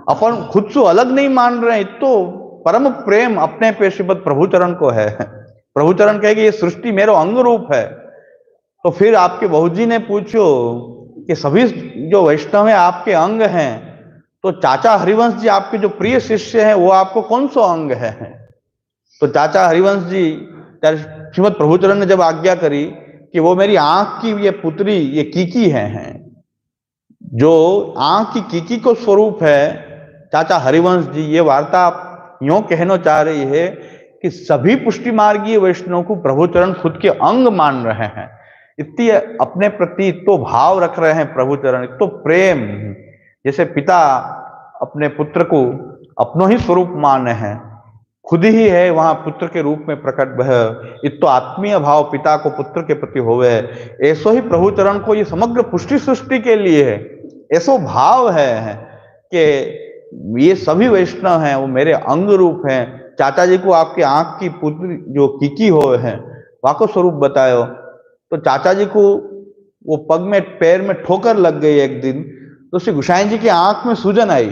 अपन खुद से अलग नहीं मान रहे हैं। तो परम प्रेम अपने पे श्रीमद प्रभुचरण को है। प्रभुचरण कहे कि ये सृष्टि मेरा अंग रूप है। तो फिर आपके बहू जी ने पूछो कि सभी जो वैष्णव है आपके अंग हैं, तो चाचा हरिवंश जी आपके जो प्रिय शिष्य हैं वो आपको कौन सा अंग है? तो चाचा हरिवंश जी श्रीमद प्रभुचरण ने जब आज्ञा करी कि वो मेरी आंख की ये पुत्री ये कीकी हैं, जो आंख की कीकी को स्वरूप है, चाचा हरिवंश जी ये वार्ता यूं कहना चाह रही है कि सभी पुष्टि मार्गीय वैष्णव को प्रभुचरण खुद के अंग मान रहे हैं। इतनी अपने प्रति तो भाव रख रहे हैं प्रभुचरण, तो प्रेम, जैसे पिता अपने पुत्र को अपनो ही स्वरूप माने हैं, खुद ही है वहां पुत्र के रूप में प्रकट है, इतो आत्मीय भाव पिता को पुत्र के प्रति होवे। ऐसो ही प्रभुचरण को ये समग्र पुष्टि सृष्टि के लिए है, ऐसो भाव है कि ये सभी वैष्णव हैं वो मेरे अंग रूप हैं। चाचा जी को आपके आंख की पुत्री जो कीकी हो है वाको स्वरूप बतायो। तो चाचा जी को वो पग में पैर में ठोकर लग गई एक दिन, तो श्री गोसाई जी की आंख में सूजन आई।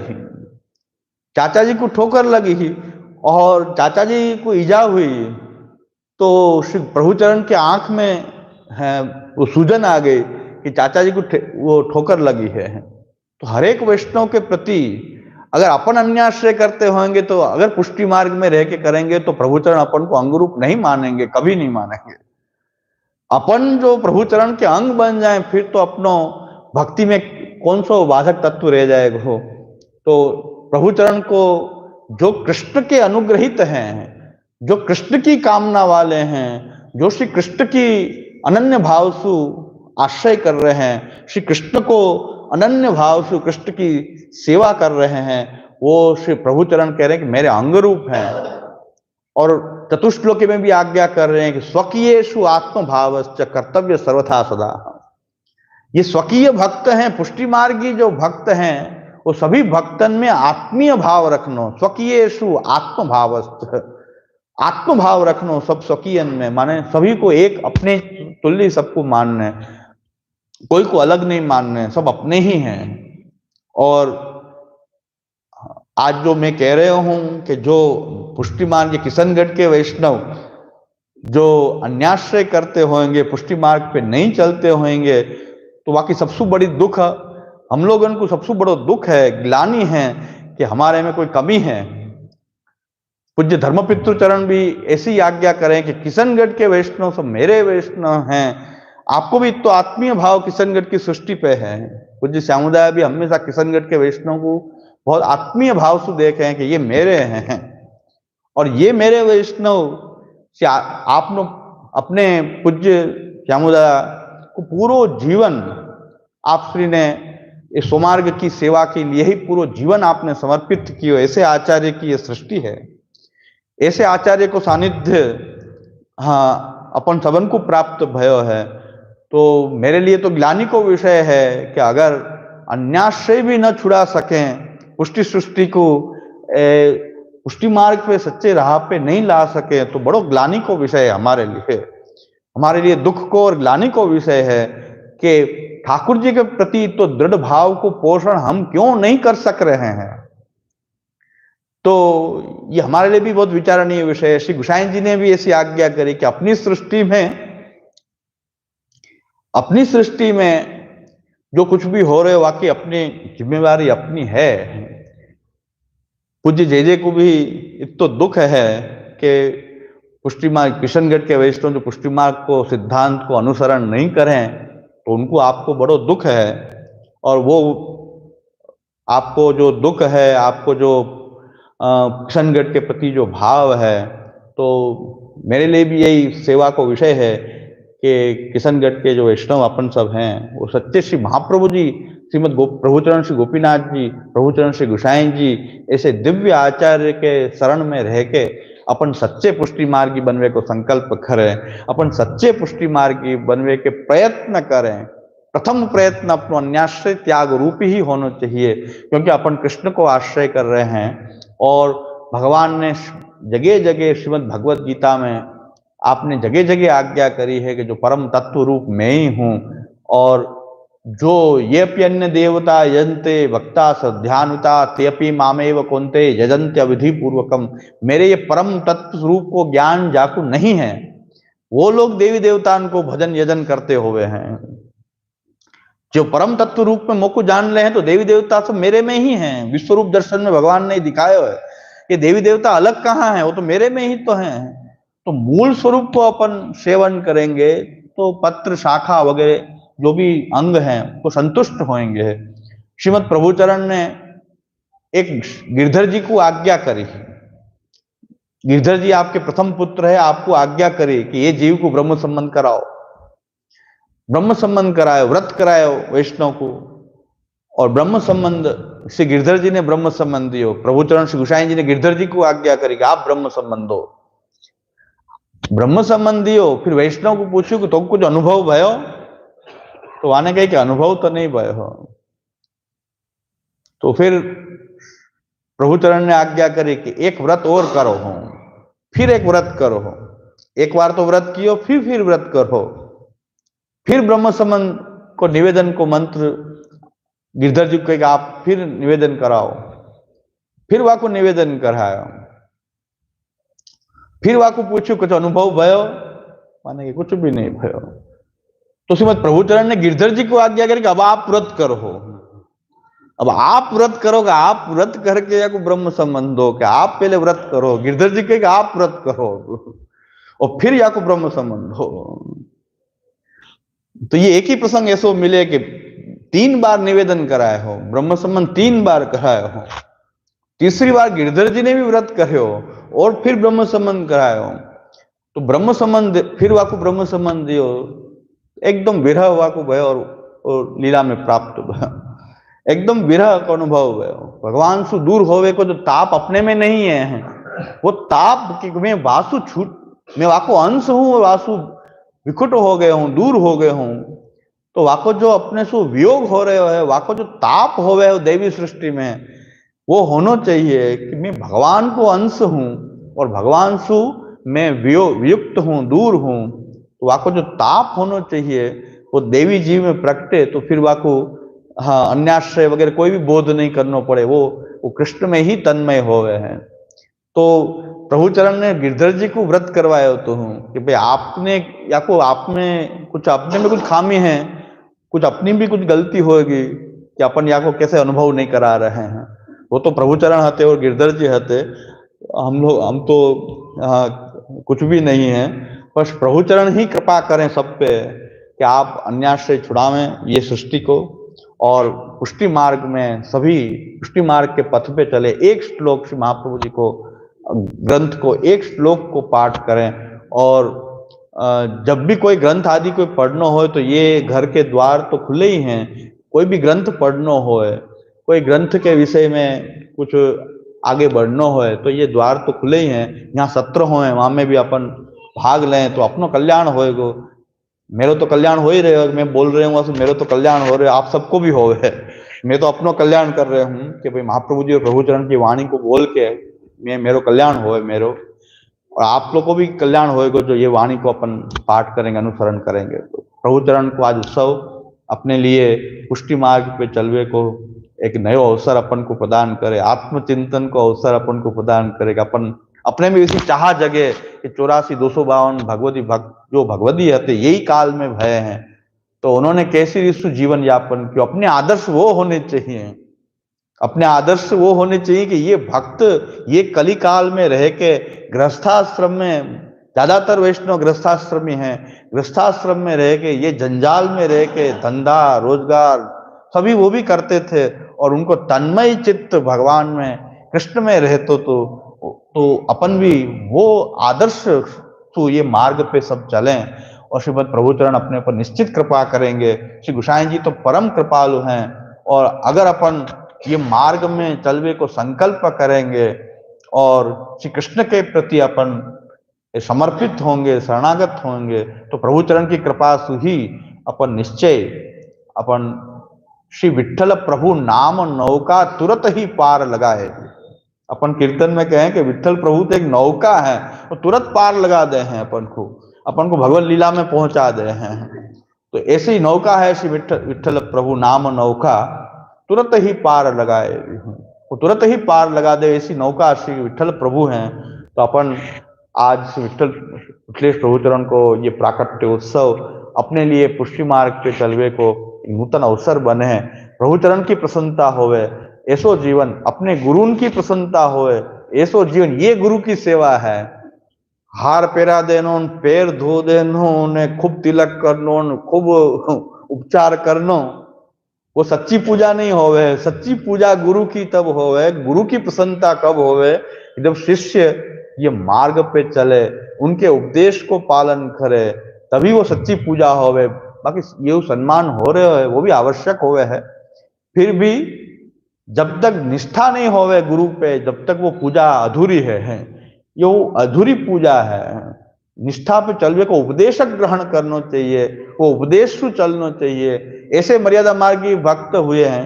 चाचा जी को ठोकर लगी और चाचा जी को ईजा हुई, तो श्री प्रभुचरण के आंख में है वो सूजन आ गई कि चाचा जी को वो ठोकर लगी है। तो हर एक वैष्णव के प्रति अगर अपन अन्याश्रय करते होंगे, तो अगर पुष्टि मार्ग में रह के करेंगे, तो प्रभुचरण अपन को अंग रूप नहीं मानेंगे, कभी नहीं मानेंगे। अपन जो प्रभुचरण के अंग बन जाए, फिर तो अपनो भक्ति में कौन सा बाधक तत्व रह जाएगा हो। तो प्रभुचरण को जो कृष्ण के अनुग्रहित हैं, जो कृष्ण की कामना वाले हैं, जो श्री कृष्ण की अनन्य भाव से आश्रय कर रहे हैं, श्री कृष्ण को अनन्य भाव से कृष्ण की सेवा कर रहे हैं, वो श्री प्रभु चरण कह रहे हैं कि मेरे अंग रूप हैं। और चतुश्लोकी में भी आज्ञा कर रहे हैं कि स्वकीयेषु आत्मभावश्च कर्तव्य सर्वथा सदा। ये स्वकीय भक्त हैं, पुष्टि मार्गी जो भक्त हैं, वो सभी भक्तन में आत्मीय भाव रखनो। स्वकीयेषु आत्मभावश्च, आत्मभाव रखनो सब स्वकीयन में, माने सभी को एक अपने तुल्य सबको मानने, कोई को अलग नहीं मानने, सब अपने ही हैं। और आज जो मैं कह रहा हूं कि जो पुष्टि मार्ग किशनगढ़ के वैष्णव जो अन्याश्रय करते होंगे, पुष्टि मार्ग पे नहीं चलते होंगे, तो वाकई सबसे बड़ी दुख हम लोगों को, सबसे बड़ा दुख है, ग्लानि है कि हमारे में कोई कमी है। पूज्य धर्मपितृ चरण भी ऐसी आज्ञा करें कि किशनगढ़ के वैष्णव सब मेरे वैष्णव हैं। आपको भी तो आत्मीय भाव किशनगढ़ की सृष्टि पे है। पूज्य श्यामुदाय भी हमेशा किशनगढ़ के वैष्णव को बहुत आत्मीय भाव से देखे हैं कि ये मेरे हैं, और ये मेरे वैष्णव से आपने अपने पूज्य श्यामुदाय को पूरा जीवन आप श्री ने इस स्वमार्ग की सेवा के लिए ही पूरा जीवन आपने समर्पित किया। ऐसे आचार्य की ये सृष्टि है, ऐसे आचार्य को सानिध्य हाँ अपन सबन को प्राप्त भयो है। तो मेरे लिए तो ग्लानि को विषय है कि अगर अन्याश्रय भी न छुड़ा सकें, पुष्टि सृष्टि को पुष्टि मार्ग पे सच्चे राह पे नहीं ला सके, तो बड़ो ग्लानि को विषय है हमारे लिए दुख को और ग्लानि को विषय है कि ठाकुर जी के प्रति तो दृढ़ भाव को पोषण हम क्यों नहीं कर सक रहे हैं। तो ये हमारे लिए भी बहुत विचारणीय विषय है। श्री गोसाई जी ने भी ऐसी आज्ञा करी कि अपनी सृष्टि में जो कुछ भी हो रहे वाकई अपनी जिम्मेवारी अपनी है। पूज्य जय को भी इतना दुख है कि पुष्टि मार्ग किशनगढ़ के वैष्णव जो पुष्टि मार्ग को सिद्धांत को अनुसरण नहीं करें, तो उनको आपको बड़ो दुख है। और वो आपको जो दुख है, आपको जो किशनगढ़ के प्रति जो भाव है, तो मेरे लिए भी यही सेवा को विषय है कि किशनगढ़ के जो वैष्णव अपन सब हैं, वो सच्चे श्री महाप्रभु जी, श्रीमद प्रभुचरण श्री गोपीनाथ जी, प्रभुचरण श्री गोसाई जी, ऐसे दिव्य आचार्य के शरण में रह के अपन सच्चे पुष्टि मार्गी बनवे को संकल्प करें, अपन सच्चे पुष्टि मार्गी बनवे के प्रयत्न करें। प्रथम प्रयत्न अपनो अन्याश्रय त्याग रूपी ही होना चाहिए, क्योंकि अपन कृष्ण को आश्रय कर रहे हैं। और भगवान ने जगह जगह श्रीमद भगवत गीता में आपने जगह जगह आज्ञा करी है कि जो परम तत्व रूप मैं ही हूं, और जो ये अन्य देवता यजन्ते भक्ता श्रद्धानुता तेपि मामेव कौन्ते यजन्ते अविधि पूर्वकम। मेरे ये परम तत्व रूप को ज्ञान जाकू नहीं है, वो लोग देवी देवताओं को भजन यजन करते हुए हैं। जो परम तत्व रूप में मोको जान ले हैं, तो देवी देवता सब मेरे में ही हैं। विश्वरूप दर्शन में भगवान ने दिखाया है कि देवी देवता अलग कहाँ है, वो तो मेरे में ही तो हैं। तो मूल स्वरूप को अपन सेवन करेंगे तो पत्र शाखा वगैरह जो भी अंग हैं वो संतुष्ट होंगे। श्रीमद प्रभुचरण ने एक गिरधर जी को आज्ञा करी, गिरधर जी आपके प्रथम पुत्र है, आपको आज्ञा करी कि ये जीव को ब्रह्म संबंध कराओ, ब्रह्म संबंध करायो, व्रत करायो वैष्णव को। और ब्रह्म संबंध श्री गिरधर जी ने ब्रह्म संबंध दियो। प्रभुचरण श्री गोसाई जी ने गिरधर जी को आज्ञा करी कि आप ब्रह्म संबंध दो, ब्रह्म संबंध दियो। फिर वैष्णव को पूछो कि तुम कुछ अनुभव भयो, तो आने कहे कि अनुभव तो नहीं भयो। तो फिर प्रभुचरण ने आज्ञा करी कि एक व्रत और करो हो, फिर एक व्रत करो हो। एक बार तो व्रत कियो, फिर व्रत करो, फिर ब्रह्म संबंध को निवेदन को मंत्र गिरधर जी को आप फिर निवेदन कराओ। फिर वहां को निवेदन करायो, फिर वहां को पूछो कुछ अनुभव भयो, माने कि कुछ भी नहीं भयो। तो श्रीमद प्रभुचरण ने गिरधर जी को आज्ञा करी कि अब आप व्रत करो, अब आप व्रत करोगे, आप व्रत करके या को ब्रह्म संबंध हो, कि आप पहले व्रत करो। गिरधर जी कहे कि आप व्रत करो और फिर या को ब्रह्म संबंध हो। तो ये एक ही प्रसंग ऐसो मिले कि 3 बार निवेदन कराए हो, ब्रह्म संबंध 3 बार कराए हो। तीसरी बार गिरधर जी ने भी व्रत करे हो और फिर ब्रह्म संबंध कराए हो। तो ब्रह्म संबंध फिर वाकु ब्रह्म संबंध दियो एकदम विरह वाकु भयो और लीला में प्राप्त भयो एकदम विरह का अनुभव भयो भगवान सु दूर होवे को जो ताप अपने में नहीं है वो ताप कि मैं वासु छूट मैं वाको अंश हूं वासु विकुट हो गए हूं दूर हो गए हूं तो वाको जो अपने सु वियोग हो रहे है वाको जो ताप हो गए देवी सृष्टि में वो होना चाहिए कि मैं भगवान को अंश हूं और भगवान सु मैं वियुक्त हूं दूर हूं तो वाको जो ताप होना चाहिए वो देवी जी में प्रकटे तो फिर वाको हाँ अन्याश्रय वगैरह कोई भी बोध नहीं करना पड़े वो कृष्ण में ही तन्मय हो गए हैं। तो प्रभु चरण ने गिरधर जी को व्रत करवाया तो हूँ कि भाई आपने या को आप में कुछ अपने में कुछ खामी है कुछ अपनी भी कुछ गलती होगी कि अपन या को कैसे अनुभव नहीं करा रहे हैं वो तो प्रभु चरण हते और गिरधर जी हते हम तो कुछ भी नहीं है बस प्रभु चरण ही कृपा करें सब पे कि आप अन्याश्रय छुड़ावें ये सृष्टि को और पुष्टि मार्ग में सभी पुष्टि मार्ग के पथ पे चले। एक श्लोक श्री महाप्रभु जी को ग्रंथ को एक श्लोक को पाठ करें और जब भी कोई ग्रंथ आदि कोई पढ़ना हो तो ये घर के द्वार तो खुले ही हैं कोई भी ग्रंथ पढ़ना हो कोई ग्रंथ के विषय में कुछ आगे बढ़ना हो तो ये द्वार तो खुले ही हैं यहाँ सत्र हो वहां में भी अपन भाग लें तो अपनो कल्याण होएगो मेरे तो कल्याण हो ही रहे मैं बोल रहे हूँ मेरे तो कल्याण हो रहे आपको सबको भी हो गए मैं तो अपनो कल्याण कर रहे हूँ कि भाई महाप्रभु जी और प्रभु चरण की वाणी को बोल के मैं मेरो कल्याण होए मेरो और आप लोग को भी कल्याण होएगा जो ये वाणी को अपन पाठ करेंगे अनुसरण करेंगे। तो प्रभु चरण को आज उत्सव अपने लिए पुष्टि मार्ग पे चलवे को एक नयो अवसर अपन को प्रदान करे आत्मचिंतन को अवसर अपन को प्रदान करेगा अपन अपने में इसी चाह जगे कि 84-252 भगवती भक्त जो भगवती हते यही काल में भय हैं तो उन्होंने कैसे ऋषु जीवन यापन किया अपने आदर्श वो होने चाहिए अपने आदर्श वो होने चाहिए कि ये भक्त ये कली काल में रह के गृहस्थाश्रम में ज्यादातर वैष्णव गृहस्थाश्रमी हैं गृहस्थाश्रम में रह के ये जंजाल में रह के धंधा रोजगार सभी वो भी करते थे और उनको तन्मय चित्त भगवान में कृष्ण में रहते तो अपन भी वो आदर्श तो ये मार्ग पे सब चलें और श्रीमद प्रभु चरण अपने पर निश्चित कृपा करेंगे। श्री गोसाई जी तो परम कृपालु हैं और अगर अपन ये मार्ग में चलवे को संकल्प करेंगे और श्री कृष्ण के प्रति अपन समर्पित होंगे शरणागत होंगे तो प्रभु चरण की कृपा से ही अपन निश्चय अपन श्री विठ्ठल प्रभु नाम नौका तुरंत ही पार लगाए। अपन कीर्तन में कहें कि विठ्ठल प्रभु तो एक नौका है तो तुरंत पार लगा दे हैं अपन को भगवत लीला में पहुंचा दे हैं तो ऐसी नौका है श्री विठ्ठल प्रभु नाम नौका तुरंत ही पार लगाए वो तुरंत ही पार लगा दे ऐसी नौका श्री विठ्ठल प्रभु हैं। तो अपन आज श्री विठ्ठलेश प्रभु चरण को ये प्राकट्य उत्सव अपने लिए पुष्टि मार्ग पे चलवे को नूतन अवसर बने प्रभु चरण की प्रसन्नता होवे ऐसो जीवन अपने गुरु की प्रसन्नता होए ऐसो जीवन ये गुरु की सेवा है। हार पेरा देनो पैर धो देनो ने खूब तिलक करनो खूब उपचार करनो वो सच्ची पूजा नहीं होवे। सच्ची पूजा गुरु की तब होवे गुरु की प्रसन्नता कब होवे जब शिष्य ये मार्ग पे चले उनके उपदेश को पालन करे तभी वो सच्ची पूजा होवे। बाकी ये सम्मान हो रहे है वो भी आवश्यक होवे है फिर भी जब तक निष्ठा नहीं होवे गुरु पे जब तक वो पूजा अधूरी है ये वो अधूरी पूजा है। निष्ठा पे चलवे को उपदेशक ग्रहण करना चाहिए वो उपदेश से चलना चाहिए। ऐसे मर्यादा मार्गी भक्त हुए हैं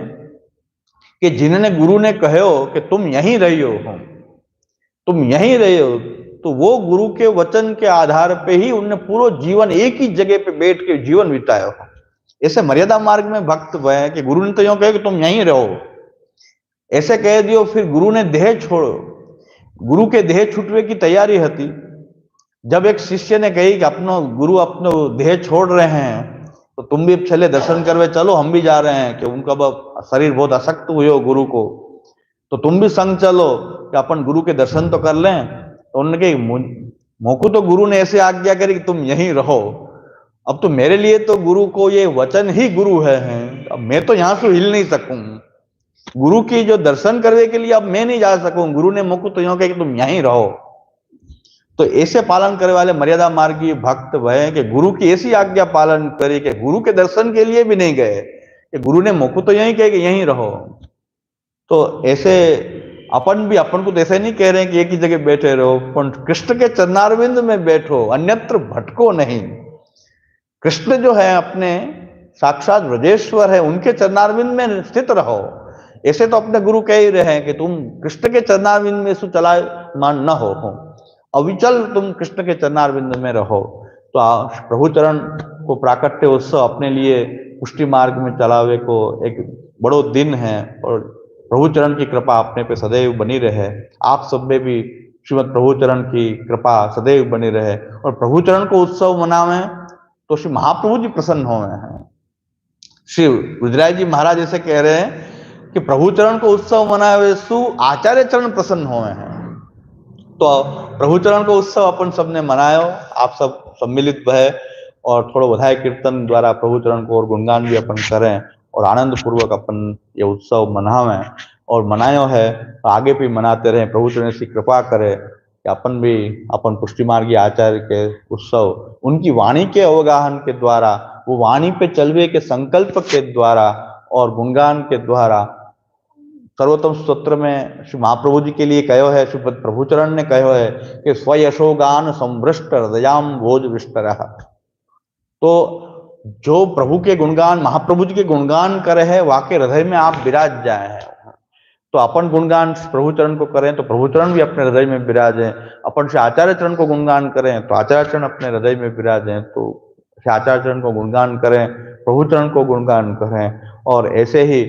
कि जिन्होंने गुरु ने कहो कि तुम यहीं रहियो हो तुम यहीं रहियो तो वो गुरु के वचन के आधार पे ही उनने पूरा जीवन एक ही जगह पे बैठ के जीवन बिताया हो। ऐसे मर्यादा मार्ग में भक्त हुए हैं कि गुरु ने तो यूं कहे कि तुम यहीं रहो ऐसे कह दियो फिर गुरु ने देह छोड़ो गुरु के देह छूटवे की तैयारी थी। जब एक शिष्य ने कही कि अपनो गुरु अपनो देह छोड़ रहे हैं तो तुम भी चले दर्शन करवे चलो हम भी जा रहे हैं कि उनका शरीर बहुत असक्त हुए हो गुरु को तो तुम भी संग चलो कि अपन गुरु के दर्शन तो कर लें। तो उन्होंने कही मोको तो गुरु ने ऐसे आज्ञा करी कि तुम यहीं रहो अब तो मेरे लिए तो गुरु को ये वचन ही गुरु है अब मैं तो यहां से हिल नहीं सकूं गुरु की जो दर्शन करने के लिए अब मैं नहीं जा सकूं गुरु ने मुझको तो यूं कहा कि तुम यहीं रहो। तो ऐसे पालन करे वाले मर्यादा मार्गी भक्त वह हैं कि गुरु की ऐसी आज्ञा पालन करे कि गुरु के दर्शन के लिए भी नहीं गए, कि गुरु ने मुख तो यही कहे कि यहीं रहो। तो ऐसे अपन भी अपन को तो ऐसे नहीं कह रहे हैं कि एक ही जगह बैठे रहो, पर कृष्ण के चरणारविंद में बैठो, अन्यत्र भटको नहीं। कृष्ण जो है अपने साक्षात ब्रजेश्वर है, उनके चरणारविंद में स्थित रहो। ऐसे तो अपने गुरु कह ही रहे हैं कि तुम कृष्ण के चरणारविंद में चलायमान न हो, अविचल तुम कृष्ण के चरणारविंद में रहो। तो प्रभु चरण को प्राकट्य उत्सव अपने लिए पुष्टि मार्ग में चलावे को एक बड़ो दिन है, और प्रभु चरण की कृपा अपने पे सदैव बनी रहे। आप सब में भी श्रीमद प्रभु चरण की कृपा सदैव बनी रहे, और प्रभु चरण को उत्सव मनावे तो श्री महाप्रभु जी प्रसन्न हुए हैं। श्री रुद्राय जी महाराज ऐसे कह रहे हैं कि प्रभु चरण को उत्सव मनावे सु आचार्य चरण प्रसन्न हुए हैं। तो प्रभु चरण को उत्सव अपन सबने मनायो, आप सब सम्मिलित भय और थोड़ा बधाई कीर्तन द्वारा प्रभु चरण को और गुणगान भी अपन करें, और आनंद पूर्वक अपन ये उत्सव मनावें और मनायो है, आगे भी मनाते रहें। प्रभु चरण से कृपा करे कि अपन भी अपन पुष्टि मार्गी आचार्य के उत्सव उनकी वाणी के अवगाहन के द्वारा, वो वाणी पे चलवे के संकल्प के द्वारा और गुणगान के द्वारा, सर्वोत्तम स्तोत्र में श्री महाप्रभु जी के लिए कहो है, श्री प्रभु चरण ने कहो है कि स्वयशोगान संवृष्ट हृदयाम भोज विष्टर। तो जो प्रभु के गुणगान, महाप्रभु जी के गुणगान करे है, वाके हृदय में आप विराज जाए हैं। तो अपन गुणगान प्रभु चरण को करें तो प्रभु चरण भी अपने हृदय में विराजें, अपन से आचार्य चरण को गुणगान करें तो आचार्य चरण अपने हृदय में विराजें। तो आचार्य चरण को गुणगान करें, प्रभु चरण को गुणगान करें, और ऐसे ही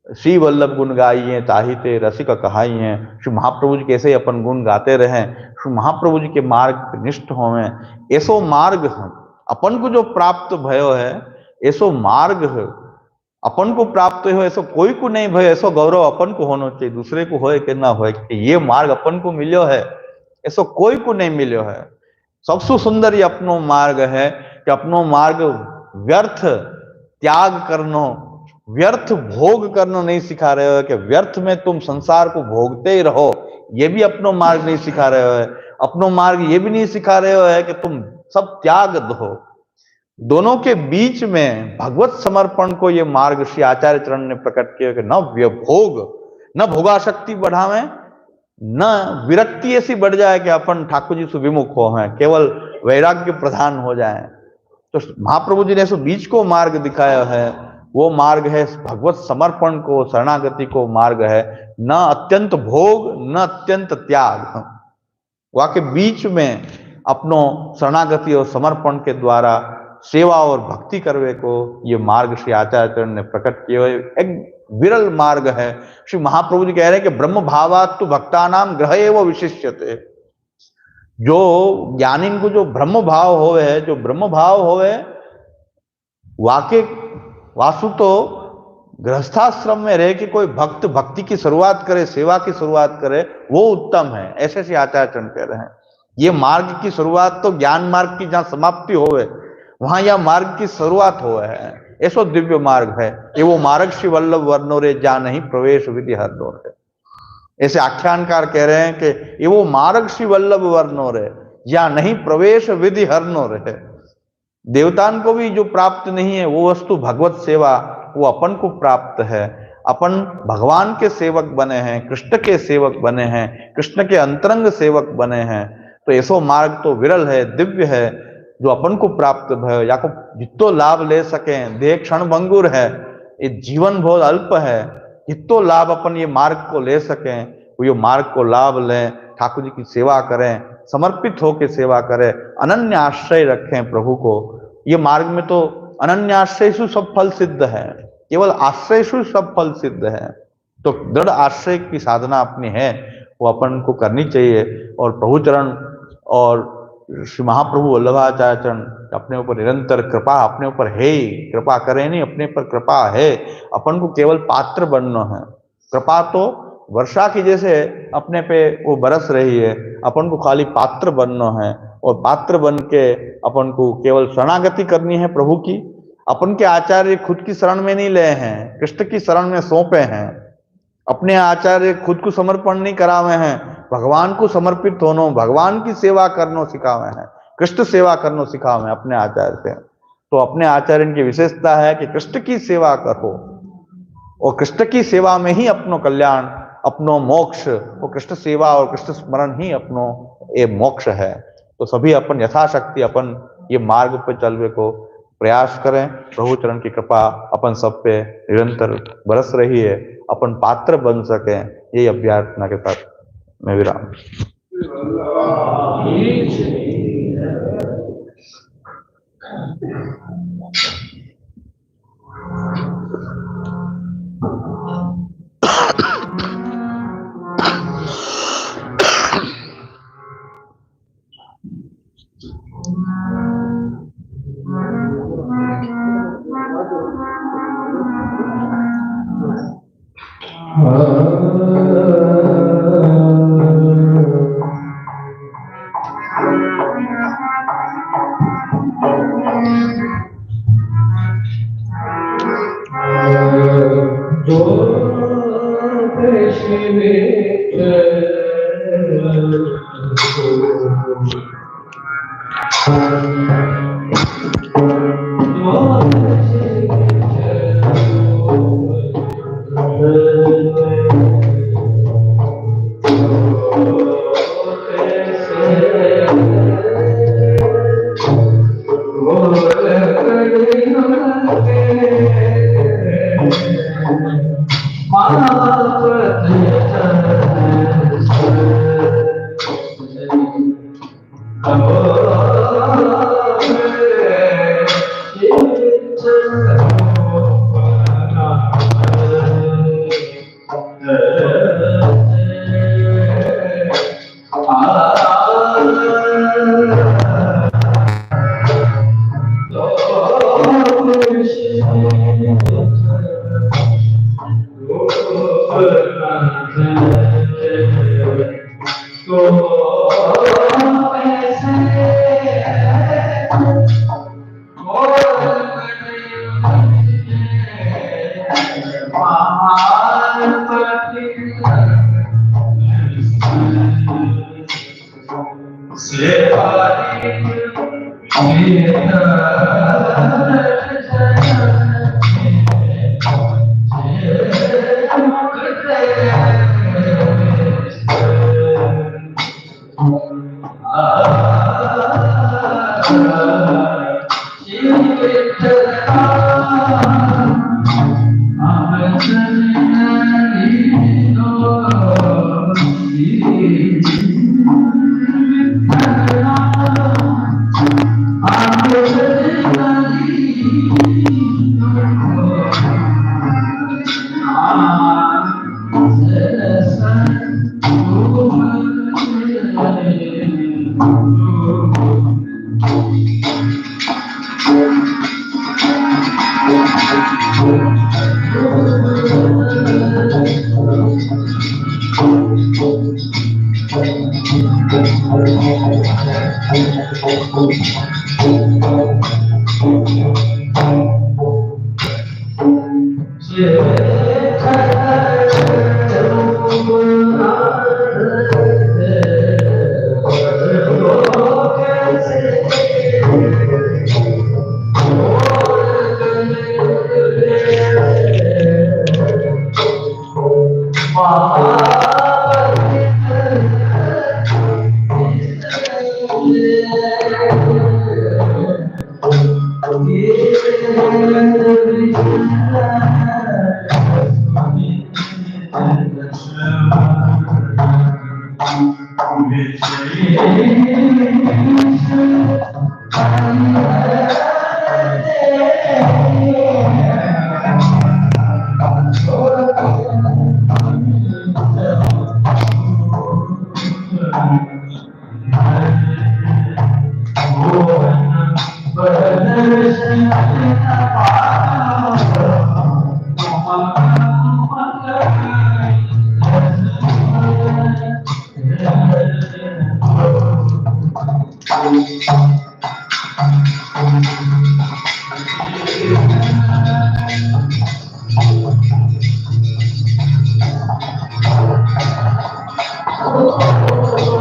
श्री वल्लभ गुण गाइए ताहिते रसिक कहाइए। श्री महाप्रभु जी कैसे अपन गुण गाते रहें, श्री महाप्रभु जी के मार्ग निष्ठ होवें। ऐसो मार्ग अपन को जो प्राप्त भयो है, ऐसो मार्ग अपन को प्राप्त हो, ऐसो कोई को नहीं भयो। ऐसो गौरव अपन को होना चाहिए, दूसरे को होए कि ना होए कि ये मार्ग अपन को मिलो है, ऐसो कोई को नहीं मिलो है। सबसे सुंदर ये अपनो मार्ग है कि अपनो मार्ग व्यर्थ त्याग करनो, व्यर्थ भोग करना नहीं सिखा रहे हो कि व्यर्थ में तुम संसार को भोगते ही रहो, ये भी अपनो मार्ग नहीं सिखा रहे हो है। अपनो मार्ग ये भी नहीं सिखा रहे हो है कि तुम सब त्याग दो। दोनों के बीच में भगवत समर्पण को ये मार्ग श्री आचार्य चरण ने प्रकट किया कि न व्यभोग, न भोगाशक्ति बढ़ावे, न विरक्ति ऐसी बढ़ जाए कि अपन ठाकुर जी से विमुख हो हैं, केवल वैराग्य प्रधान हो जाए। तो महाप्रभु जी ने सो बीच को मार्ग दिखाया है, वो मार्ग है भगवत समर्पण को, शरणागति को मार्ग है, न अत्यंत भोग न अत्यंत त्याग। वहां के बीच में अपनो शरणागति और समर्पण के द्वारा सेवा और भक्ति करवे को ये मार्ग श्री आचार्य चरण ने प्रकट किया है। एक विरल मार्ग है। श्री महाप्रभु जी कह रहे हैं कि ब्रह्म भावात्तु भक्तानाम ग्रह एवं विशिष्यते। जो ज्ञानी को जो ब्रह्म भाव होवे है, जो ब्रह्म भाव होवे वाके वासु तो गृहस्थाश्रम में रह के कोई भक्त भक्ति की शुरुआत करे, सेवा की शुरुआत करे, वो उत्तम है, ऐसे श्री आचार्य चरण कह रहे हैं। ये मार्ग की शुरुआत तो ज्ञान मार्ग की जहां समाप्ति होवे वहां यह मार्ग की शुरुआत हुआ है। ऐसो दिव्य मार्ग है ये, वो मार्ग श्री वल्लभ वर्णो रे जा नहीं प्रवेश विधि हर दौर है। ऐसे आख्यानकार कह रहे हैं कि ये वो मार्ग श्री वल्लभ वर्णो रे या नहीं प्रवेश विधि हरनो रहे। देवतान को भी जो प्राप्त नहीं है वो वस्तु भगवत सेवा, वो अपन को प्राप्त है। अपन भगवान के सेवक बने हैं, कृष्ण के सेवक बने हैं, कृष्ण के अंतरंग सेवक बने हैं। तो ऐसो मार्ग तो विरल है, दिव्य है, जो अपन को प्राप्त भयो। या को जितो लाभ ले सकें, देह क्षण भंगुर है, ये जीवन बहुत अल्प है, जितो लाभ अपन ये मार्ग को ले सकें वो ये मार्ग को लाभ लें, ठाकुर जी की सेवा करें, समर्पित होकर सेवा करें, अनन्य आश्रय रखें प्रभु को। ये मार्ग में तो अनन्य आश्रय से सब फल सिद्ध है, केवल आश्रय से सब फल सिद्ध है। तो दृढ़ आश्रय की साधना अपनी है वो अपन को करनी चाहिए। और प्रभु चरण और श्री महाप्रभु वल्लभाचार्य चरण अपने ऊपर निरंतर कृपा, अपने ऊपर है ही, कृपा करें नहीं, अपने पर कृपा है। अपन को केवल पात्र बनना है। कृपा तो वर्षा की जैसे अपने पे वो बरस रही है, अपन को खाली पात्र बनना है। और पात्र बन के अपन को केवल शरणागति करनी है प्रभु की। अपन के आचार्य खुद की शरण में नहीं ले हैं, कृष्ण की शरण में सौंपे हैं। अपने आचार्य खुद को समर्पण नहीं करावे हैं, भगवान को समर्पित होनो, भगवान की सेवा करनो सिखावे हैं, कृष्ण सेवा करनो सिखावे हैं अपने आचार्य से। तो अपने आचार्य की विशेषता है कि कृष्ण की सेवा करो, और कृष्ण की सेवा में ही अपनो कल्याण, अपनो मोक्ष, और कृष्ण सेवा और कृष्ण स्मरण ही अपनो ये मोक्ष है। तो सभी अपन यथाशक्ति अपन ये मार्ग पर चलने को प्रयास करें। प्रभु चरण की कृपा अपन सब पे निरंतर बरस रही है, अपन पात्र बन सके, यही अभ्यर्थना के साथ मैं विराम।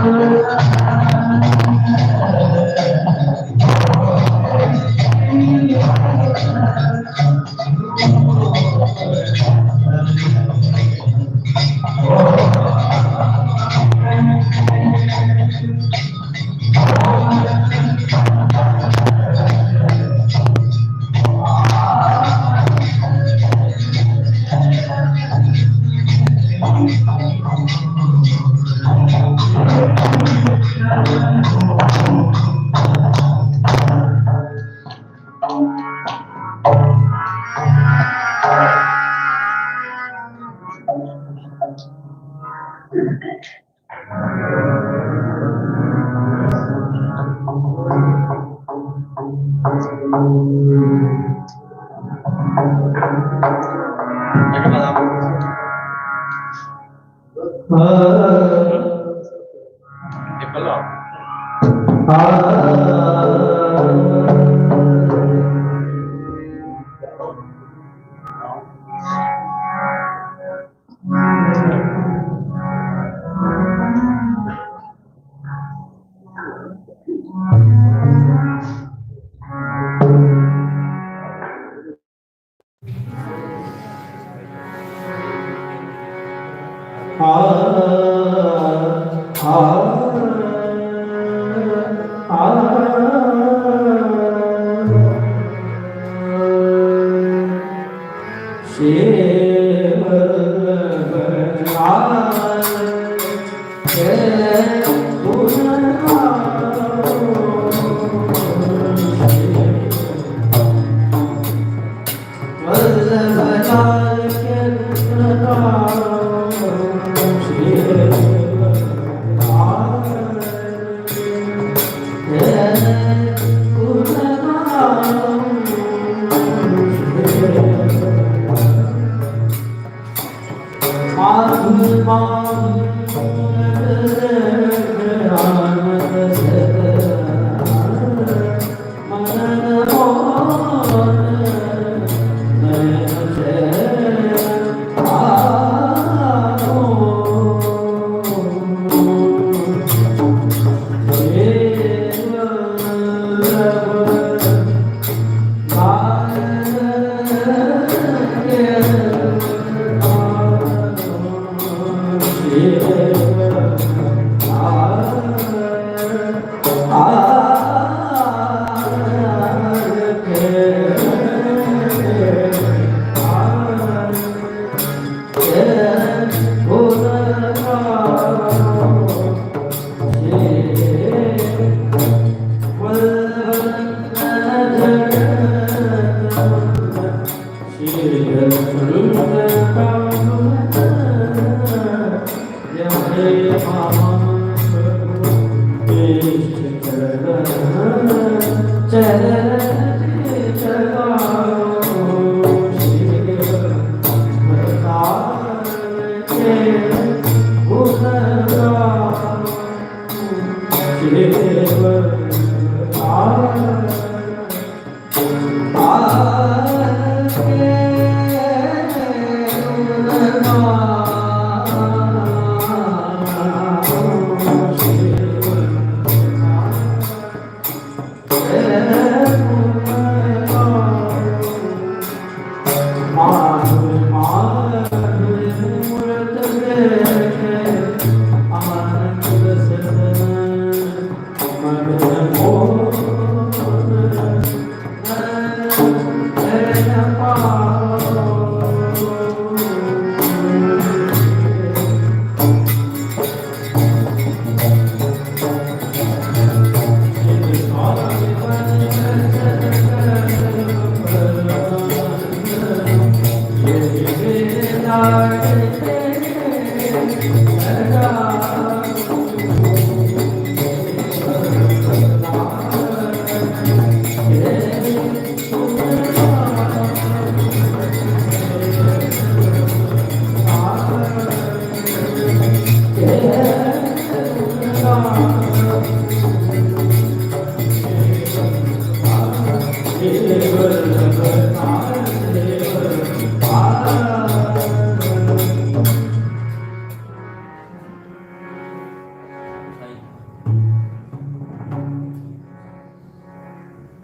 Yeah.